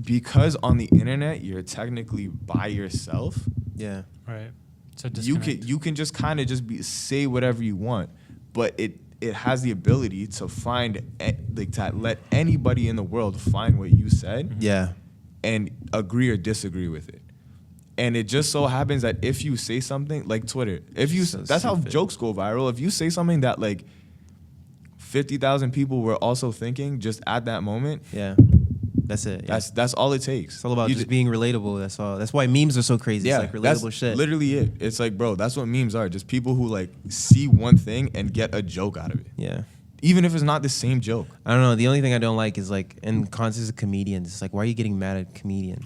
because on the internet you're technically by yourself, Yeah. Right. It's a you disconnect. can just kind of just say whatever you want, but it has the ability to to let anybody in the world find what you said Yeah. and agree or disagree with it. And it just so happens that if you say something like Twitter, that's how stupid. jokes go viral. If you say something that like 50,000 people were also thinking just at that moment, Yeah. That's it. Yeah. that's all it takes. It's all about You just being relatable. That's all. That's why memes are so crazy. Yeah, it's like that's relatable shit. literally it. It's like, bro, that's what memes are. Just people who like see one thing and get a joke out of it, Yeah. even if it's not the same joke. I don't know. The only thing I don't like is like in context of comedians. It's like, why are you getting mad at a comedian?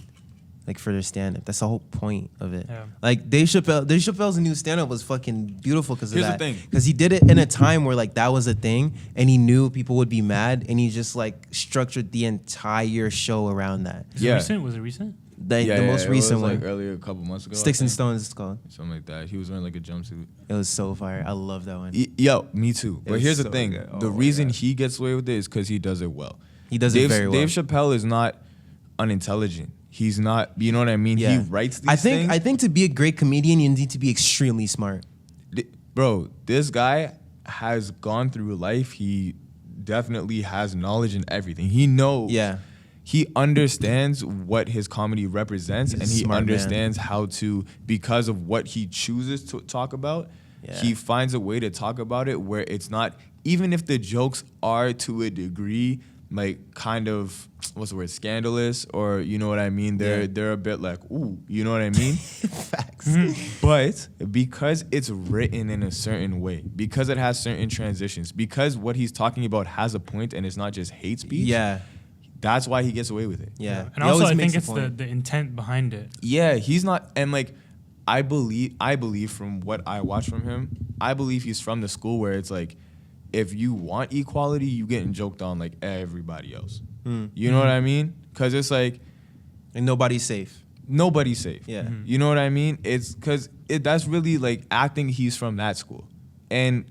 like for their stand-up. That's the whole point of it. Yeah. Like Dave Chappelle's new stand-up was fucking beautiful because of Here's that. the thing. Because he did it in a time where like that was a thing, and he knew people would be mad, and he just like structured the entire show around that. Is it recent? Was it recent? The most recent one, like earlier a couple months ago. Sticks and Stones, it's called. Something like that. He was wearing like a jumpsuit. It was so fire. I love that one. Yo, me too. But was here's the so thing: good. the Oh my reason God. he gets away with it is because he does it well. He does it very well. Dave Chappelle is not unintelligent. He's not. You know what I mean? Yeah. He writes these things. I think to be a great comedian, you need to be extremely smart. Bro, this guy has gone through life. He definitely has knowledge in everything. He knows. Yeah. He understands what his comedy represents, He's a and he smart understands how to, because of what he chooses to talk about, Yeah. he finds a way to talk about it where it's not, even if the jokes are to a degree, like kind of, what's the word, scandalous, or you know what I mean? They're a bit like, ooh, you know what I mean? Facts. But because it's written in a certain way, because it has certain transitions, because what he's talking about has a point and it's not just hate speech, Yeah. that's why he gets away with it. Yeah. And He also, always I makes think a it's point. the intent behind it. Yeah, he's not, and like, I believe from what I watch from him, I believe he's from the school where it's like, if you want equality, you getting joked on like everybody else. You know what I mean? Because it's like, And nobody's safe. nobody's safe. Yeah. You know what I mean? It's because that's really like acting. He's from that school, and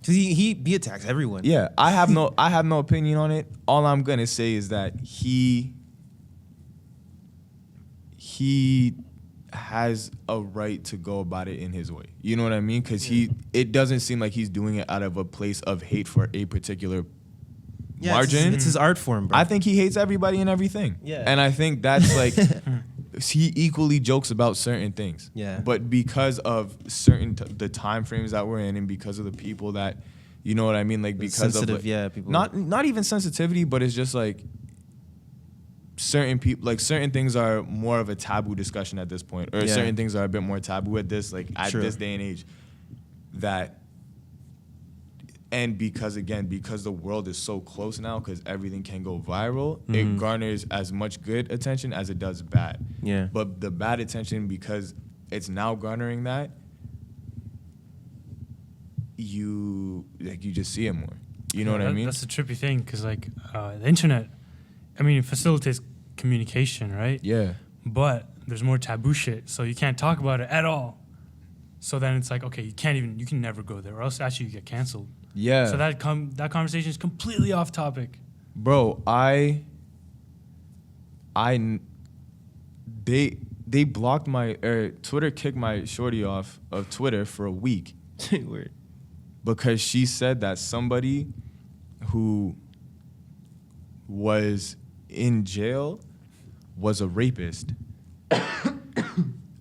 Cause he attacks everyone. yeah, I have no opinion on it. All I'm gonna say is that he has a right to go about it in his way. You know what I mean? Because it doesn't seem like he's doing it out of a place of hate for a particular margin. It's his art form, bro. I think he hates everybody and everything. Yeah. And I think that's like, he equally jokes about certain things. Yeah. But because of certain, the time frames that we're in, and because of the people that, you know what I mean? Like, because sensitive, of, like, yeah, people. not even sensitivity, but it's just like, certain people, like certain things are more of a taboo discussion at this point, or Yeah. certain things are a bit more taboo at this, like at True. this day and age, that, and because the world is so close now, because everything can go viral, it garners as much good attention as it does bad. Yeah. But the bad attention, because it's now garnering that, you just see it more. You know what I mean? That's the trippy thing, because like the internet, I mean, it facilitates communication, right? Yeah. But there's more taboo shit, so you can't talk about it at all. So then it's like, okay, you can never go there, or else actually you get canceled. Yeah. So that conversation is completely off topic. Bro, they blocked my, Twitter kicked my shorty off of Twitter for a week Weird. because she said that somebody who was in jail was a rapist.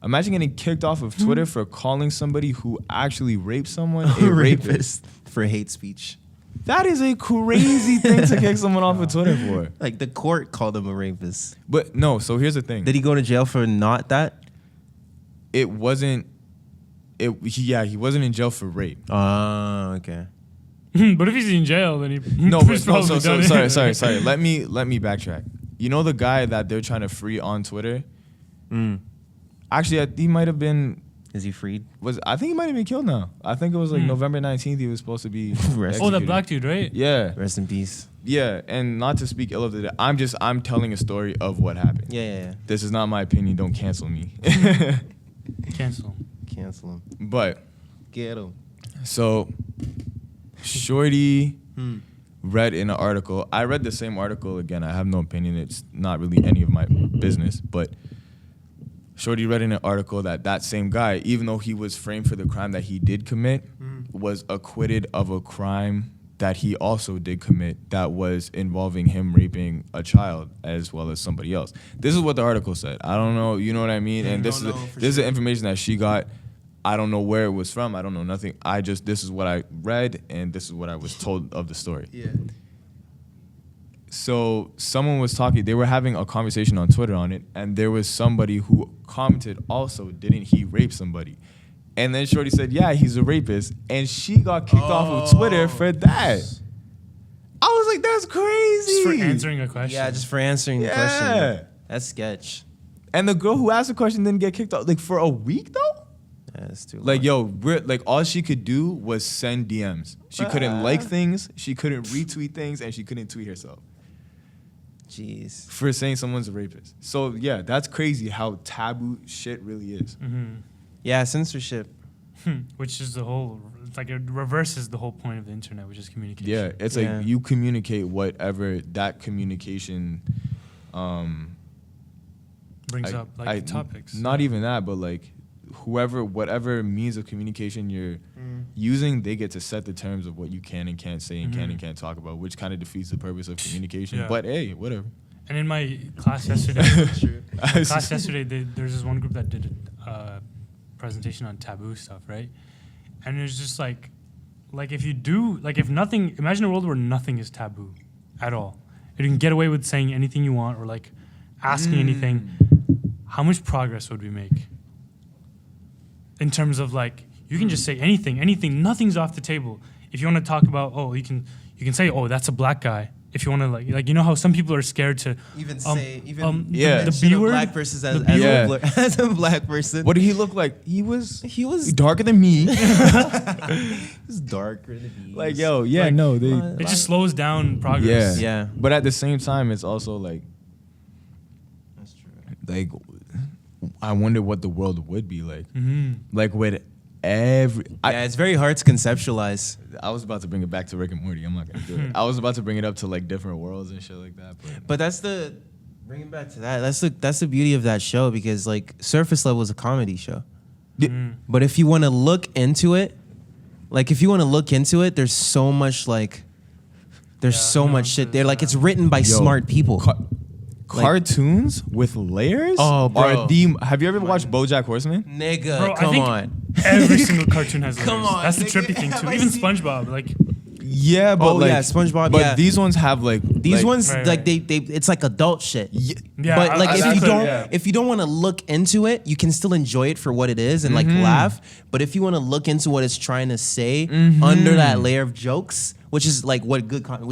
Imagine getting kicked off of Twitter for calling somebody who actually raped someone a rapist. For hate speech. That is a crazy thing to kick someone off of Twitter for. Like the court called him a rapist. But no, so here's the thing. Did he go to jail for not that? It wasn't. He wasn't in jail for rape. Oh, okay. But if he's in jail, then he No, he's but no, probably so done it. sorry. Let me backtrack. You know the guy that they're trying to free on Twitter? Actually, he might have been. Is he freed? I think he might have been killed now. I think it was like November 19th. He was supposed to be. Rest- Oh, that executed. black dude, right? Yeah, Rest in peace. yeah, and not to speak ill of it. I'm telling a story of what happened. Yeah. This is not my opinion. Don't cancel me. Cancel. Cancel him. But Get him. so, Shorty read in an article. I read the same article again. I have no opinion. It's not really any of my business. But Shorty read in an article that same guy, even though he was framed for the crime that he did commit, was acquitted of a crime that he also did commit that was involving him raping a child as well as somebody else. This is what the article said. I don't know, you know what I mean? And this is the information that she got. I don't know where it was from. I don't know nothing. This is what I read, and this is what I was told of the story. Yeah. So someone was talking, they were having a conversation on Twitter on it, and there was somebody who commented also, didn't he rape somebody? And then Shorty said, yeah, he's a rapist. And she got kicked off of Twitter for that. I was like, that's crazy. Just for answering a question. Yeah, just for answering the question. That's sketch. And the girl who asked the question didn't get kicked out like for a week though. Yeah, that's too Like long. yo, like all she could do was send DMs. She couldn't like things, she couldn't retweet things, and she couldn't tweet herself. Jeez. For saying someone's a rapist. So yeah, that's crazy how taboo shit really is. Mm-hmm. Yeah, censorship. Which is the whole, it's like it reverses the whole point of the internet, which is communication. Yeah, it's Yeah. like you communicate whatever that communication Brings up like topics. Not even that, but like whatever means of communication you're using, they get to set the terms of what you can and can't say and can and can't talk about, which kind of defeats the purpose of communication. Yeah. But hey, whatever. And in my class yesterday, there's this one group that did a presentation on taboo stuff, right? And it's just like if you do, like if nothing, imagine a world where nothing is taboo at all. You can get away with saying anything you want or like asking anything. How much progress would we make? In terms of like, you can just say anything, nothing's off the table. If you want to talk about, you can say, that's a black guy. If you want to like you know how some people are scared to Even the B word, black person as a black person. What did he look like? He was darker than me. He's darker than me. Like it just slows down progress. Yeah. But at the same time, it's also like, That's true. like, I wonder what the world would be like. Mm-hmm. Like with It's very hard to conceptualize. I was about to bring it back to Rick and Morty. I'm not gonna do it. I was about to bring it up to like different worlds and shit like that. But bring it back to that. That's the beauty of that show, because like surface level is a comedy show. But if you want to look into it, there's so much much shit there. Like it's written by smart people. Cartoons with layers bro. Have you ever watched BoJack Horseman? Nigga, Bro, come on. Every single cartoon has layers. Come on, That's the nigga. trippy thing too. Have I Even seen- SpongeBob, like Yeah, but SpongeBob. But these ones have like these ones Right, like right. they it's like adult shit. yeah. But like I- if you don't want to look into it, you can still enjoy it for what it is and like laugh. But if you want to look into what it's trying to say under that layer of jokes, which is like which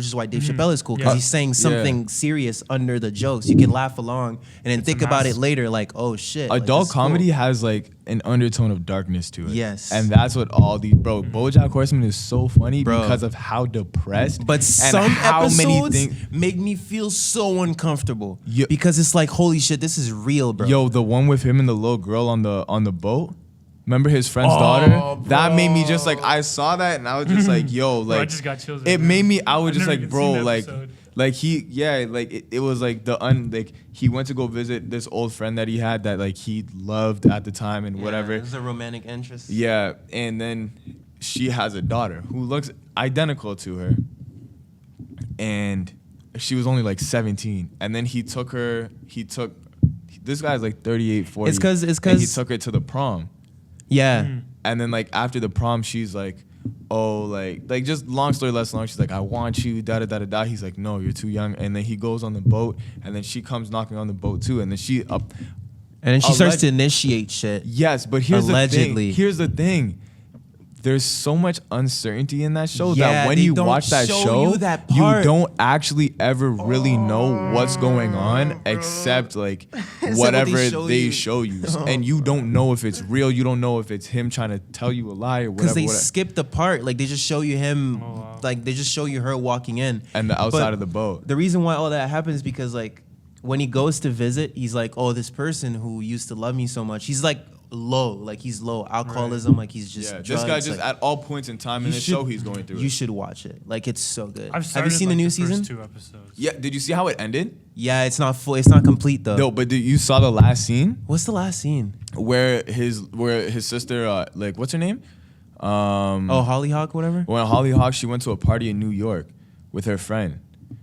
is why Dave Chappelle is cool, because Yeah. he's saying something serious under the jokes. You can laugh along and then think about it mask. later, like, oh shit. like, adult this is cool. comedy has like an undertone of darkness to it. Yes. And that's what all these BoJack Horseman is so funny Bro. because of how depressed But and some how episodes many things. make me feel so uncomfortable Yo- because it's like, holy shit, this is real, bro. Yo, the one with him and the little girl on the boat. Remember his friend's daughter? That made me just like, I saw that and I was just like, yo, Bro, I like just got chills. it made me. I was I've just never like, even bro, seen that like, episode. it was like like he went to go visit this old friend that he had that like he loved at the time and whatever. It's a romantic interest. Yeah, and then she has a daughter who looks identical to her, and she was only like 17. And then he took this guy's like 38, 40. It's 'cause and he took her to the prom. Yeah. And then like after the prom, she's like, oh, like just long story less long. She's like, I want you, da da da da da. He's like, no, you're too young. And then he goes on the boat, and then she comes knocking on the boat too. And then she And then she starts to initiate shit. Yes, but here's Allegedly. the thing. Here's the thing. There's so much uncertainty in that show Yeah, that when they you don't watch that show show, you that you part. don't actually ever really know what's going on except like what whatever they they show show you. you. And you don't know if it's real. You don't know if it's him trying to tell you a lie or Because whatever. they skip the part. Like they just show you him, wow. like they just show you her walking in. And the outside But of the boat. The reason why all that happens is because like when he goes to visit, he's like, oh, this person who used to love me so much, he's like low, alcoholism, like he's just Yeah, this drugs, guy just like, at all points in time in you the should- show he's going through You it. should watch it. Like it's so good. I've Have started you seen like, the new the season? First 2 episodes. Yeah, did you see how it ended? Yeah, it's not full. It's not complete though. No, but you saw the last scene What's the last scene? where his sister, like what's her name? Oh, Hollyhock, whatever. When Hollyhock, she went to a party in New York with her friend.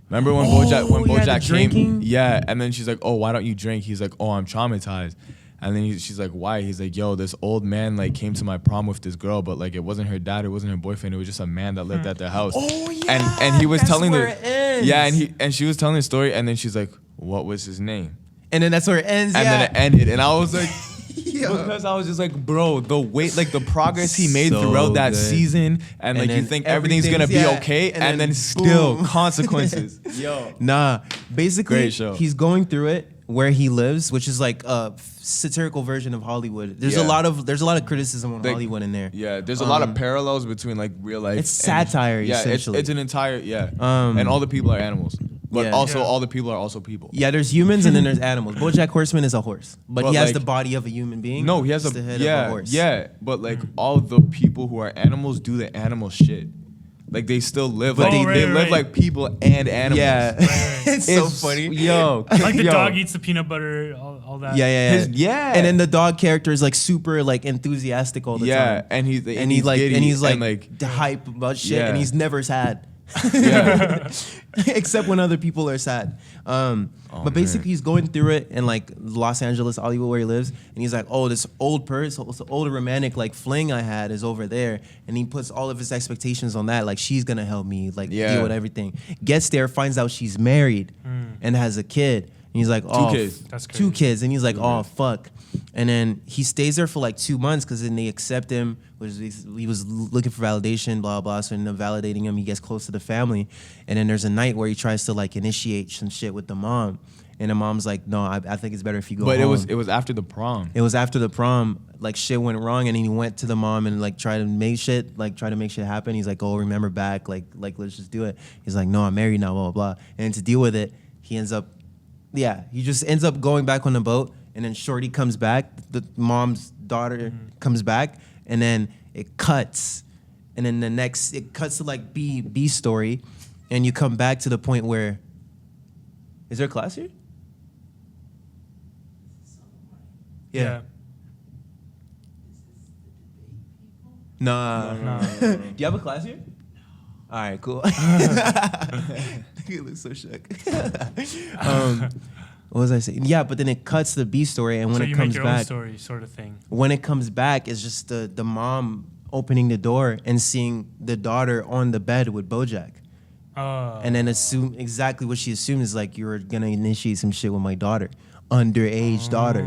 Remember when Oh, BoJack the came? drinking? Yeah, and then she's like, "Oh, why don't you drink?" He's like, "Oh, I'm traumatized." And then she's like, "Why?" He's like, "Yo, this old man like came to my prom with this girl, but like it wasn't her dad, it wasn't her boyfriend, it was just a man that lived at their house." Oh yeah. And he was that's telling where it ends. yeah, and she was telling the story, and then she's like, "What was his name?" And then that's where it ends. And yeah. then it ended, and I was like. Yo. Because I was just like, bro, the weight, like the progress he made So throughout that good. season, and like you then think everything's gonna be yeah, okay, and then still boom. consequences. Yo, Nah, basically, Great show. he's going through it. where he lives, which is like a satirical version of Hollywood. There's a lot of criticism on Hollywood in there. Yeah, there's a lot of parallels between like real life. It's satire, essentially. It's an entire and all the people are animals, but all the people are also people. Yeah, there's humans and then there's animals. BoJack Horseman is a horse, but he has the body of a human being. No, he has the head of a horse. Yeah, but like all the people who are animals do the animal shit. Like they still live, like they live like people and animals. Yeah, it's so funny. Yo, like the dog eats the peanut butter, all that. Yeah. And then the dog character is like super like enthusiastic all the time. Yeah, and he's like hype about shit, and he's never sad. Except when other people are sad. But basically he's going through it in like Los Angeles, Hollywood, where he lives, and he's like, oh, this old person, this old romantic like fling I had is over there, and he puts all of his expectations on that, like she's gonna help me like deal with everything. Gets there, finds out she's married and has a kid, and he's like, oh, 2 kids. That's crazy. 2 kids, and he's like, oh fuck. And then he stays there for like 2 months because then they accept him, which he was looking for validation, blah, blah. So then validating him, he gets close to the family. And then there's a night where he tries to like initiate some shit with the mom. And the mom's like, no, I think it's better if you go home. But it was after the prom. It was after the prom. Like shit went wrong, and then he went to the mom and like tried to make shit happen. He's like, oh, remember back, like let's just do it. He's like, no, I'm married now, blah, blah, blah. And to deal with it, he just ends up going back on the boat. And then Shorty comes back, the mom's daughter comes back, and then it cuts. And then it cuts to like B story, and you come back to the point where, is there a class here? Yeah. No. Do you have a class here? All right, cool. You look so shook. What was I saying? Yeah, but then it cuts to the B story, and when it comes back, so you make your own story, sort of thing. When it comes back, it's just the mom opening the door and seeing the daughter on the bed with BoJack, and then assume exactly what she assumed is like, you're gonna initiate some shit with my daughter, underage daughter,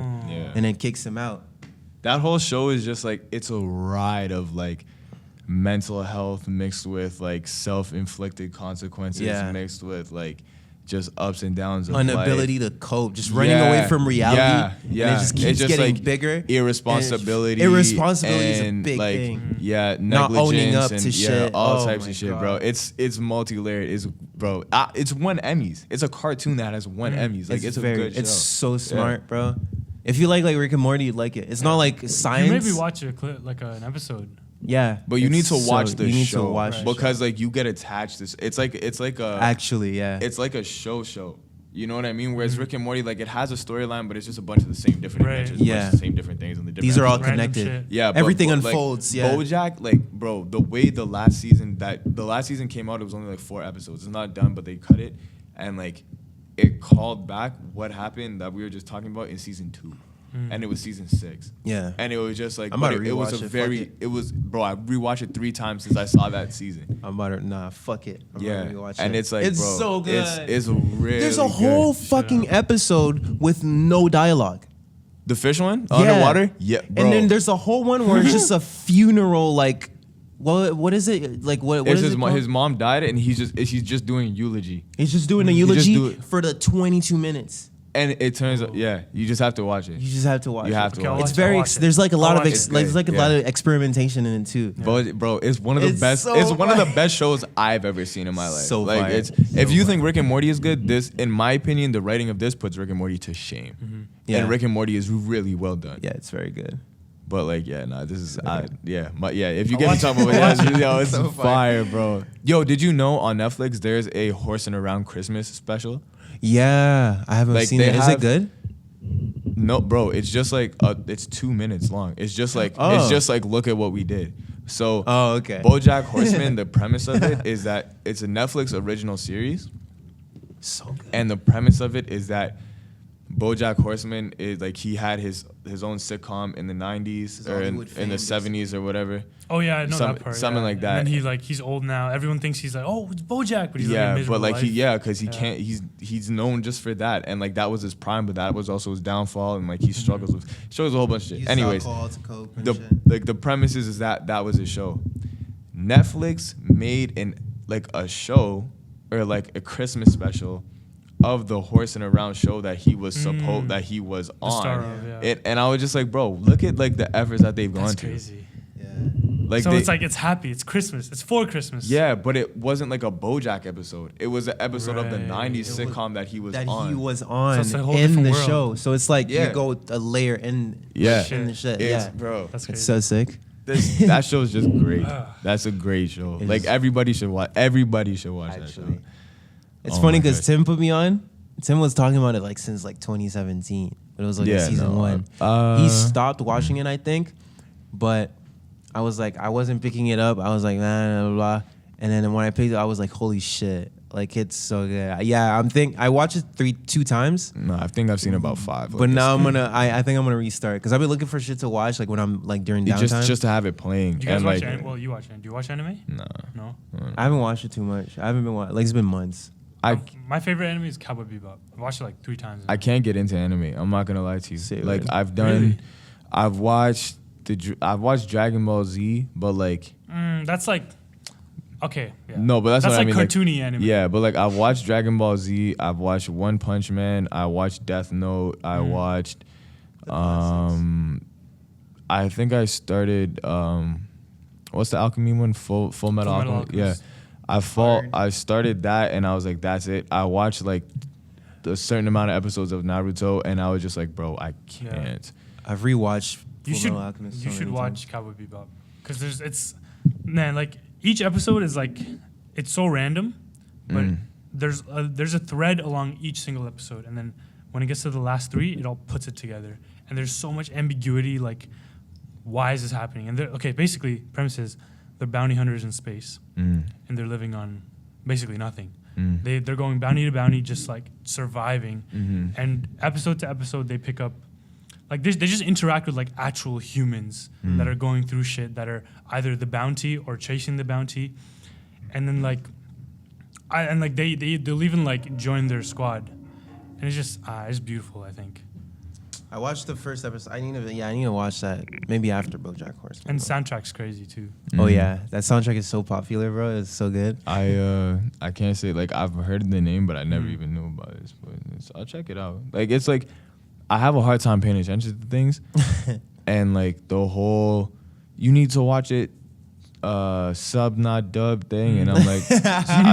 and then kicks him out. That whole show is just like, it's a ride of like mental health mixed with like self-inflicted consequences mixed with like just ups and downs of inability to cope, just running away from reality. And it just keeps getting like bigger. Irresponsibility. Irresponsibility is a big like, thing. Yeah, not owning up and to shit. All types of shit, bro. It's multi-layered. It's won Emmys. It's a cartoon that has won Emmys. Like it's a good show. It's so smart, bro. If you like Rick and Morty, you'd like it. It's not like science. You maybe watch a clip, like an episode. Yeah, but you need to watch the show. You need to watch because like you get attached to it's like a actually it's like a show. You know what I mean? Whereas Rick and Morty, like it has a storyline, but it's just a bunch of the same different adventures, a bunch of the same different things, and these are all connected. Yeah, everything unfolds. Like, BoJack, like bro, the way the last season came out, it was only like 4 episodes. It's not done, but they cut it, and like it called back what happened that we were just talking about in season 2. And it was season 6. Yeah. And it was just like, it was bro, I rewatched it 3 times since I saw that season. Fuck it. And it's like, it's bro, so good. It's really There's a whole fucking episode with no dialogue. The fish one? Underwater? Yeah, bro. And then there's a whole one where it's just a funeral, like, what is it? Like, what is it called? His mom died, and he's just doing eulogy. He's just doing a eulogy for the 22 minutes. And it turns out, you just have to watch it. You just have to watch it. You have to watch it. It's very, there's like a lot of, a lot of experimentation in it too. Yeah. Bro, it's one of the best, it's one of the best shows I've ever seen in my life. So like, if you think Rick and Morty is good, this, in my opinion, the writing of this puts Rick and Morty to shame. Mm-hmm. Yeah. And Rick and Morty is really well done. Yeah, it's very good. But like, this is, if you get me talking about it, it's so fire, bro. Yo, did you know on Netflix there's a Horsing Around Christmas special? Yeah, I haven't seen it. Is it good? No, bro. It's just like it's 2 minutes long. It's just like look at what we did. So, okay. BoJack Horseman. The premise of it is that it's a Netflix original series. So good. And the premise of it is that BoJack Horseman is like, he had his own sitcom in the 90s or in the 70s or whatever. Oh yeah, I know that part. Something like that. And he's old now. Everyone thinks he's like, oh, it's BoJack, but he's like a miserable but like life. because he can't. He's known just for that, and like that was his prime, but that was also his downfall, and like he struggles a whole bunch of shit. Anyways, the premise is that was his show. Netflix made a show or like a Christmas special of the Horse and Around show that he was that he was The star on. of, yeah. And I was just like, bro, look at like the efforts that they've gone That's to. crazy. Yeah. Like So it's like it's happy. It's Christmas. It's for Christmas. yeah, but it wasn't like a BoJack episode. It was an episode of the Right. '90s sitcom that he was on. He was on it's a whole in different the world. show. So it's like Yeah. you go a layer in Yeah. in the shit. It's, Yeah. bro. That's crazy. It's so sick. That show is just great. That's a great show. It Like is. everybody should watch. Everybody should watch that Actually. show. It's Oh funny my because gosh. Tim put me on. Tim was talking about it like since like 2017. But it was like in season 1. He stopped watching it, I think. But I was like, I wasn't picking it up. I was like, nah, blah, blah, blah. And then when I picked it, I was like, holy shit. Like, it's so good. Yeah, I watched it 2 times. No, I think I've seen about 5. But now I think I'm gonna restart because I've been looking for shit to watch like when I'm like during downtime. just to have it playing. Do you guys and watch like, anime? Well, you watch anime. Do you watch anime? nah. No. I haven't watched it too much. I haven't been like it's been months. My favorite anime is Cowboy Bebop. I've watched it like 3 times. I can't get into anime. I'm not gonna lie to you. Say Like what? I've done, I've watched Dragon Ball Z, but like That's like, okay. Yeah. no, but that's what I like mean. cartoony anime. Yeah, but like I've watched Dragon Ball Z. I've watched One Punch Man. I watched Death Note. I watched, I think I started what's the alchemy one? Full Metal Alchemist. Yeah, I started that and I was like, that's it. I watched like a certain amount of episodes of Naruto and I was just like, bro, I can't. I've rewatched. You should watch Cowboy Bebop because it's like each episode is like it's so random, but there's a thread along each single episode, and then when it gets to the last 3, it all puts it together, and there's so much ambiguity. Like, why is this happening? And basically, premise is they're bounty hunters in space, and they're living on basically nothing. They're going bounty to bounty, just like surviving, and episode to episode they pick up. Like they just interact with like actual humans that are going through shit that are either the bounty or chasing the bounty, and then they'll even like join their squad, and it's just it's beautiful. I think. I watched the first episode. I need to watch that maybe after BoJack Horseman. And soundtrack's crazy too. Oh yeah, that soundtrack is so popular, bro. It's so good. I can't say like I've heard the name, but I never even knew about this. But I'll check it out. Like it's like I have a hard time paying attention to things, and like the whole you need to watch it sub not dub thing, and I'm like,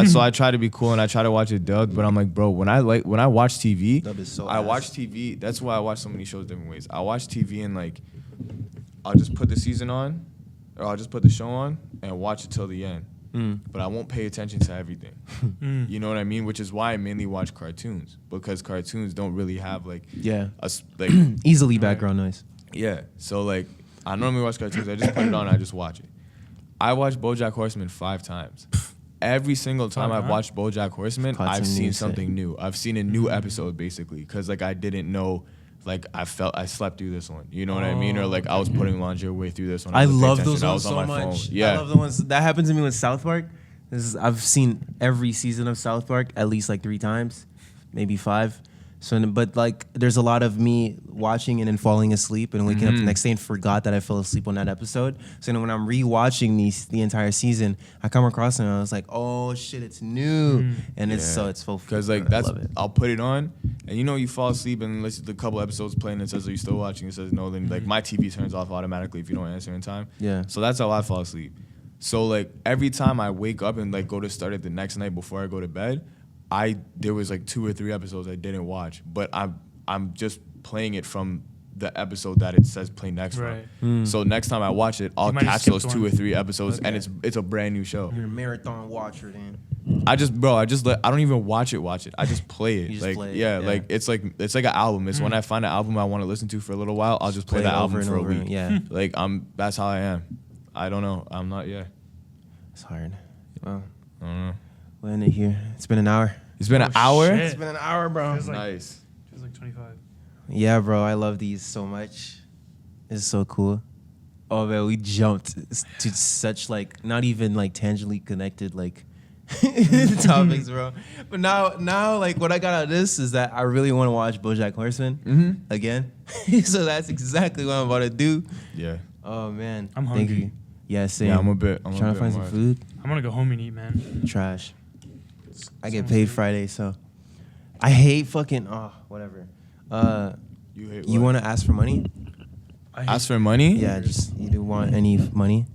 so I try to be cool and I try to watch it dubbed, but I'm like, bro, when I watch TV, Dub is so I ass. watch TV. That's why I watch so many shows different ways. I watch TV and like I'll just put the season on, or I'll just put the show on and watch it till the end. But I won't pay attention to everything. You know what I mean? Which is why I mainly watch cartoons, because cartoons don't really have like like easily background noise. yeah. So like I normally watch cartoons. I just put it on and I just watch it. I watched BoJack Horseman 5 times. Every single time I've watched BoJack Horseman, I've seen something new. I've seen a new episode basically, because like I didn't know. Like I slept through this one, you know what I mean, or like I was putting laundry away through this one. I wasn't paying love those attention. I ones was so on my much. phone. Yeah, I love the ones that happens to me with South Park. I've seen every season of South Park at least like 3 times, maybe 5. So, but like, there's a lot of me watching and then falling asleep and waking up the next day and forgot that I fell asleep on that episode. So then when I'm rewatching the entire season, I come across it and I was like, oh shit, it's new, and it's so because like I'll put it on and you fall asleep and listen to a couple episodes playing and it says, are you still watching? It says no, then like my TV turns off automatically if you don't answer in time. Yeah. So that's how I fall asleep. So like every time I wake up and like go to start it the next night before I go to bed, there was like 2 or 3 episodes I didn't watch, but I'm just playing it from the episode that it says play next from. So next time I watch it, I'll catch those 2 or 3 episodes, and it's a brand new show. You're a marathon watcher, then. I don't even watch it. I just play it. You just like play it, yeah, yeah. like it's like an album. It's when I find an album I want to listen to for a little while, I'll just play that album for a week. Yeah. Like that's how I am. I don't know. I'm not. Yeah. It's hard. Well, I don't know. we'll end it here. It's been an hour. It's been an hour. shit. It's been an hour, bro. Feels like- Nice. Feels like 25. Yeah, bro, I love these so much. It's so cool. Oh man, we jumped to such like not even like tangibly connected like topics, bro. But now like what I got out of this is that I really want to watch BoJack Horseman again. So that's exactly what I'm about to do. Yeah. Oh man, I'm Thank hungry. you. Yeah, same. Yeah, I'm trying trying to find some food. I'm gonna go home and eat, man. Trash. I get paid Friday, so I hate fucking whatever. You hate You what? want to ask for money? Ask for money? Yeah, just you do want any money?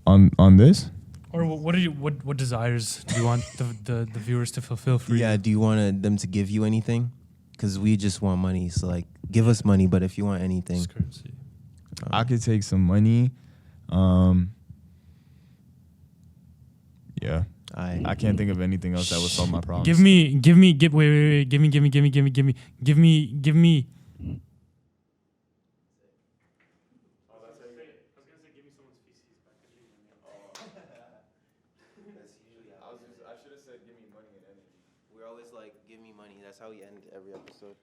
On this? Or what desires do you want the viewers to fulfill for you? Yeah, do you want them to give you anything? Because we just want money. So like, give us money. But if you want anything, Just currency. I could take some money. Yeah. I can't think of anything else that would solve my problems. Give me. Give me. I should have said give me money and energy. We're always like, give me money. That's how we end every episode.